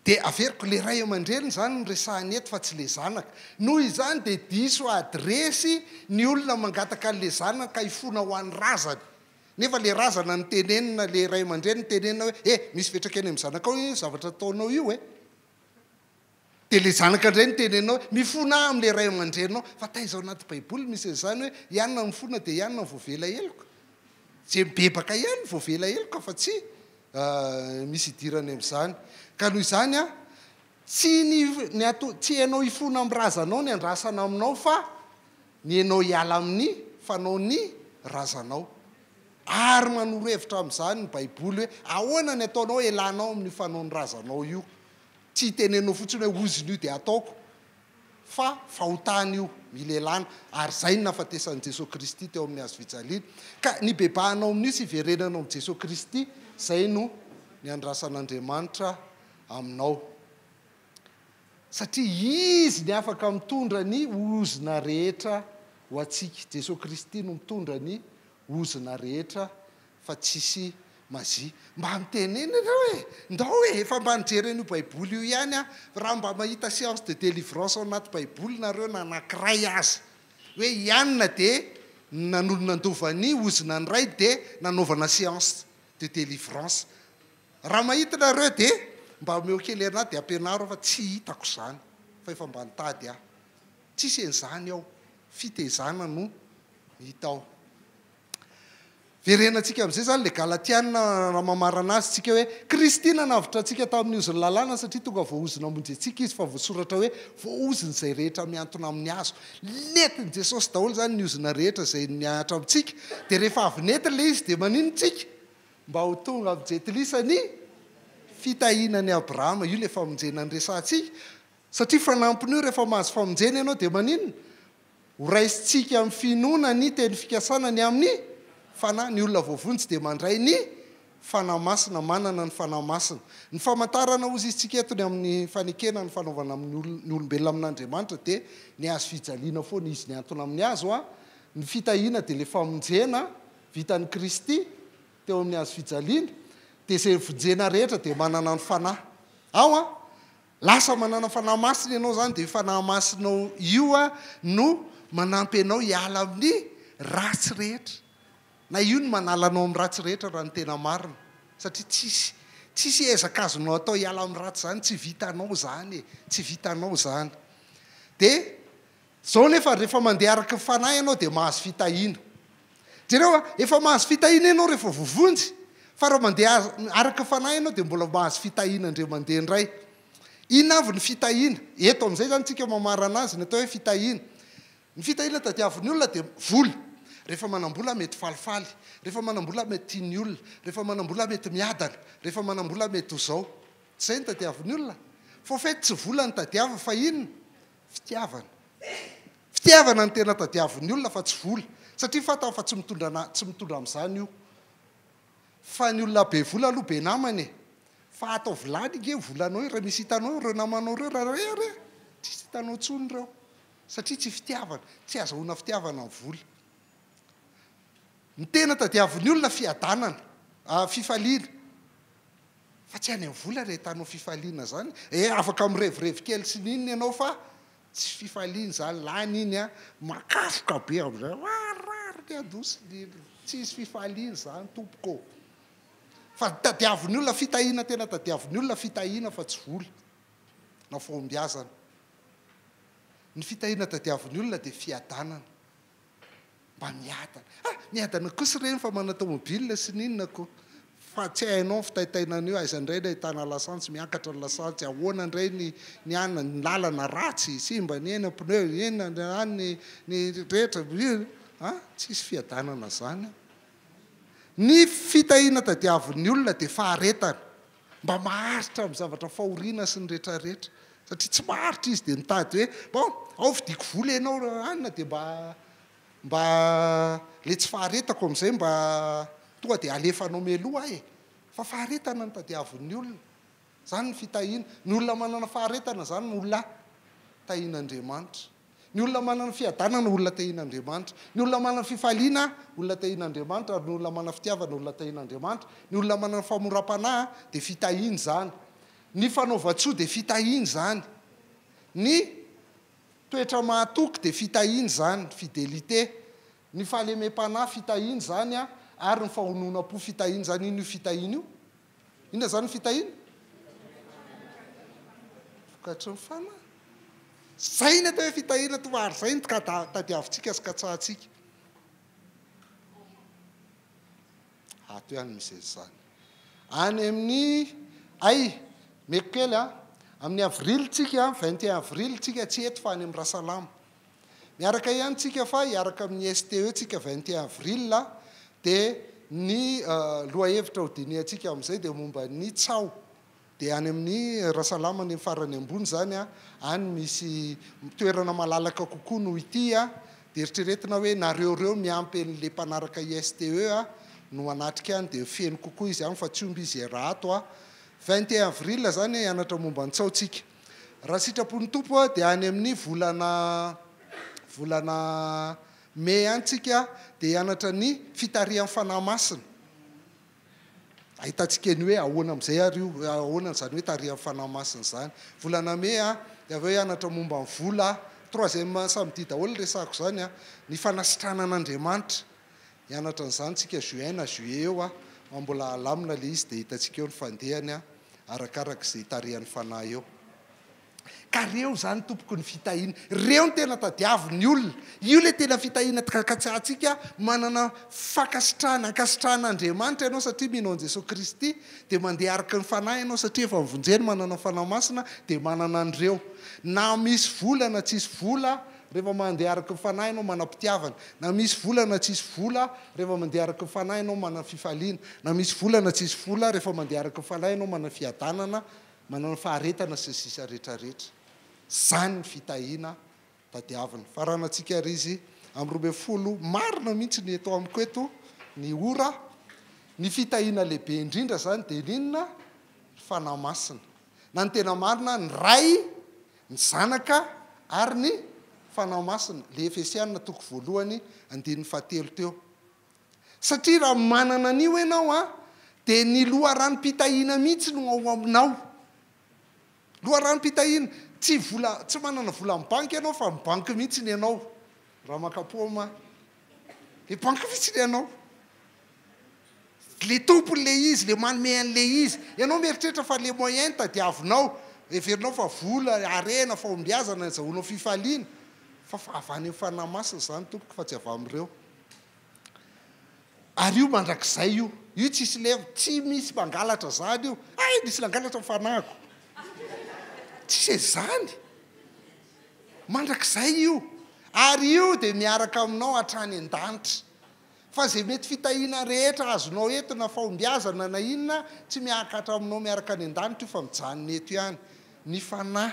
de averiko le ray aman-dreny zany nyresahany eto fa tsy le zanaka noho izany de diso adresy ny olona mangataka an'le zanaka ifona ho an'ny razany nefa le razana ny tenenina le ray aman-dreny ny tenenina hoe misy vetraka eny amin'ny zanaka ao zavatra ataonao io de le zanaka indray ny tenenao mifona am'le ray aman-drenao fa taizao anaty baiboly misy an'izany hoe ianona mifona de ianona voavela eloko zay mibebaka ihany voavela eloka fa tsy misy idirany am'izany ka noho izany tsy hainao ifona amin'ny razanao ny andrasana aminao fa ny hainao hiala amin'ny fanao ny razanao ary manoro-hevitra amin'izany ny baiboly hoe ahoana ny ataonao elanao amin'ny fanao ny razanao io tsy tenenao fotsiny hoe oziny io de ataoko fa fahotany io mila elana ary zay ny nafatesan'i Jesosy Kristy teo amin'ny hazofijaliana ka ny bebahanao amin'io sy verenanao amin'i Jesosy Kristy zay no ny andrasan'Andriamanitra aminao satria izy ny afaka mitondra ny ozina rehetra ho atsika Jesosy Kristy no mitondra ny ozina rehetra fa tsisy mazia mba mitenena ireo hoe ndao hoe efa mba nijereny io baiboly io ihany raha mba mahita séance de délivrance ao anaty baiboly nareo na anankiray azy hoe ianona de nanondovany ozina ny ray de nanaovana séance de délivrance raha mahita nareo de mba meo kely anaty de ampianaro fa tsy hitako zany fa efa mba nitady tsisy en'izany ao fitezana no hitao verenantsika am'izay zany le galatiana raha mamarana azy tsika hoe Kristy nanavitra antsika tamin'ny oziny lalàna satria tonga voaozina monjy antsika izy fa voasoratra hoe voaoziny zay rehetra miantona amin'ny hazo netiny Jesosy daholo zany ny ozina rehetra zay niahatra amintsika de rehefa avy nety le izy de maninontsika mba ho tonga amin'jetlisany fitahinany Abrahama io le famonjena ny resantsika satria fanampin'io rehefa mahazo famonjena ianao de maninona ho raisitsika amin'ny finoana ny teny fikasana ny amin'ny fanahy ny olona voavonjy de mandray ny fanahy masina manana ny fanahy masina ny famantarana ozy izytsika etony amin'ny fanekena ny fanaovana amin'ny olombelona amin'Andriamanitra de ny hazo fijaliana foana izy ny antona amin'ny hazo ny fitahiana de le famonjena vitan'ny Kristy teo amin'ny hazo fijaliana de zay vonjena rehetra de manana ny fanahy ao lasa manana fanahy masina ianao zany de fanahy masinao io no manampy anao hiala amin'ny ratsy rehetra na io ny manalanao amin'ny ratsy rehetra raha ny tena marina satria tsisy ezaka azonao atao hiala amin'ny ratsy zany tsy vitanao zany tsy vitanao zany de zao nefa rehefa mandeha araka ny fanahy ianao de mahazo fitahiana jereo efa mahazo fitahiana ianao rehefa vovonjy fa raha mandeha araka ny fanahy ianao de mbola mahazo fitahiana ndre mandeha ndray inona avy ny fitahiana eto amin'izay zany tsika mamarana azy ny atao hoe fitahiana ny fitahiana tadiavin'ny olona de vola rehefa manambola mety falifaly rehefa manambola mety tiany olona rehefa manambola mety miadana rehefa manambola mety ho zao tsy zay ny tadiavin'ny olona fa fety tsy vola ny tadiava fa inona fitiavana ny tena tadiavin'ny olona fa tsy vola satria fata fa tsy mitondra amin'izany io fa ny olona be vola aloha be namany fa atao vilany nge volanao io raha misy hitanao ireo namanao reo raha re tsisy hitanao tsony reo satria tsy fitiavana tsy azahoana fitiavana ny vola ny tena tadiavin'ny olona fiadanana fifaliana fa tsy any amin'ny vola rehetanao fifaliana zany afaka mirevirevy kely sy ninona ianao fa tsy fifaliana zany lany iny a makasoka be am'zay arary ny adosy tsisy fifaliana zany tompoko fa tadiavin'ny olona fitahiana tena tadiavin'ny olona fitahiana fa tsy vola na fombiazana ny fitahiana tadiavin'ny olona dia fiadanana mba miadana kosa reny fa mana tomobila sy ninona ko fa tsy hainao fitaitainana io aizandray ny ahitana lasantsy miakatra ny lasantsy ahoana indray ny anina ny lalana ratsy simba ny ena pneu ena ny rehetra tsisy fiadanana zany ny fitahiana tadiavin'ny olona dia faharetana mba maharitra amin'ny zavatra fahoriana sy ny rehetrarehetra satria tsy maharitra izy dia nitady hoe bon ao vidiko vola ianao anina dia mba le tsy faharetako amin'izay mba tonga dia alefanao meloha ahy fa faharetana ny tadiavin'ny olona zany ny fitahiana ny olona manana faharetana zany ny olona tahian'Andriamanitra ny olona manana fiadanana olona tahian'Andriamanitra ny olona manana fifaliana olona tahian'Andriamanitra ary ny olona manana fitiavana olona tahian'Andriamanitra ny olona manana famoram-panahy dia fitahiana zany ny fanaova-tsoa dia fitahiana zany ny toetra mahatoky dia fitahiana zany fidelité ny fahalemem-panahy fitahiana zany a ary ny fahonona-po fitahiana zany ino io fitahiana io inona zany ny fitahiana vokatry ny fanahy zay ny atao hoe fitahiana tovary zay ny tadiavintsika sy katsahantsika ato ihany misy zany any amin'ny meko kely amin'ny avriltsika 21 avriltsika tsy eto fa any amin'ny Rasalama miaraka ihany tsika fa hiaraka amin'ny STE tsika 21 avril dia ny lohahevitra hodiniantsika amin'izay dia momba ny tsao dia any amin'ny Rasalama ny farany ambony zany any misy toerana malalaka kokoa no ity dia eritreretina hoe nareoreo miampy an'le mpanaraka STE no anatrika any dia feno kokoa izy any fa tsy omby izy raha ato 21 avril zany hianatra momba ny tsaotsika raha sitrapon'ny tompo dia any amin'ny volana May antsika dia hianatra ny fitarihan'ny fanahy masina ahitantsika ny hoe ahoana amin'izay ary io ahoana zany hoe tarihan'ny fanahy masina zany volana May dia avy eo hianatra momba ny vola 3e samedi daholo resako zany ny fanasitranan'Andriamanitra hianatra n'izany tsika juin na juillet eo mbola lamina le izy dia hitantsika eo ny fandehany arakaraka izay tarihan'ny fanahy eo ka reo zany tompoko ny fitahiana reo ny tena tadiavin'ny olona io le tena fitahiana katsahantsika manana fakasitrahana ankasitran'Andriamanitra ianao satria minao an' Jesosy Kristy dia mandeha araka ny fanahy ianao satria efa mivonjeny manana fanahy masina dia manana an'ireo na misy vola na tsisy vola rehefa mandeha araka ny fanahy ianao manam-pitiavana na misy vola na tsisy vola rehefa mandeha araka ny fanahy ianao manana fifaliana na misy vola na tsisy vola rehefa mandeha araka ny fanahy ianao manana fiadanana manana faharetana sy sisa rehetrarehetra zany ny fitahiana tadiavina faranantsika ry izy amin'ny 12 marina mihitsy ny eto amiko eto ny ora ny fitahiana lehibe indrindra zany dia ninona fanahy masina na ny tena marina ny ray ny zanaka ary ny fanahy masina le Efesianina toko voalohany 1:7 teo satria raha manana an'io ianao dia ny loharanom-pitahiana mihitsy no ao aminao loharanom-pitahiana tsy manana vola amin'ny banky ianao fa amin'ny banky mihitsy ny ianao raha makapoma le banky mihitsy ny ianao le tompony le izy le manome an'le izy ianao mieritreritra fa le moyen tadiavinao everinao fa vola arena fa ombiazana zahoanao fifaliana fa avy any amin'ny fanahy masina zany tompoko fa tsy avy amin'ireo ary io mandrakizay io tsy misy mangalatra zany io nisy nangalatra fanahiko tsy zany mandrakizay io ary io dia miaraka aminao hatrany an-danitra fa zay mety fitahiana rehetra azonao entina fahombiazana na inona tsy miakatra aminao miaraka any an-danitra io fa mijanona eto ihany ny fanahy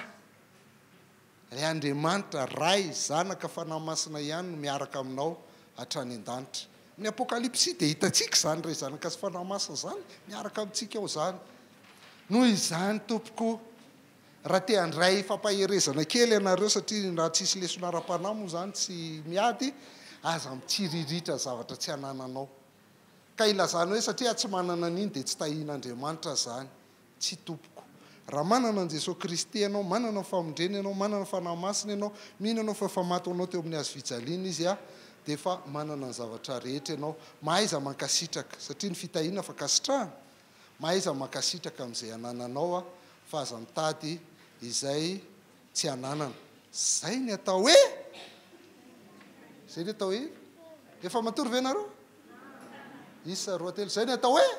ry Andriamanitra ray zanaka fanahy masina ihany no miaraka aminao hatrany an-danitra ny apokalipsy dia hitantsika zany ray zanaka sy fanahy masina zany miaraka amintsika ao zany noho izany tompoko raha te handray fampaherezana kely ianareo satria raha tsisy lesona ara-panahy moa zany tsy miady aza mitsiriritra zavatra tsy hanananao ka ilazana hoe satria tsy manana an'iny dia tsy tahian'Andriamanitra zany tsy tompoko raha manana an jesosy kristy ianao manana famondrena ianao manana fanahy masina ianao mihinanao fa famatonao teo amin'ny azo fijaliana izy a dia efa manana ny zavatra rehetra ianao mahaiza mankasitraka satria ny fitahiana fa kasitrahana mahaiza mankasitraka amin'izay anananao a fa aza mitady izay tsy ananana zay ny atao hoe zay ny atao hoe efa matory ve nareo isa roa telo zay ny atao hoe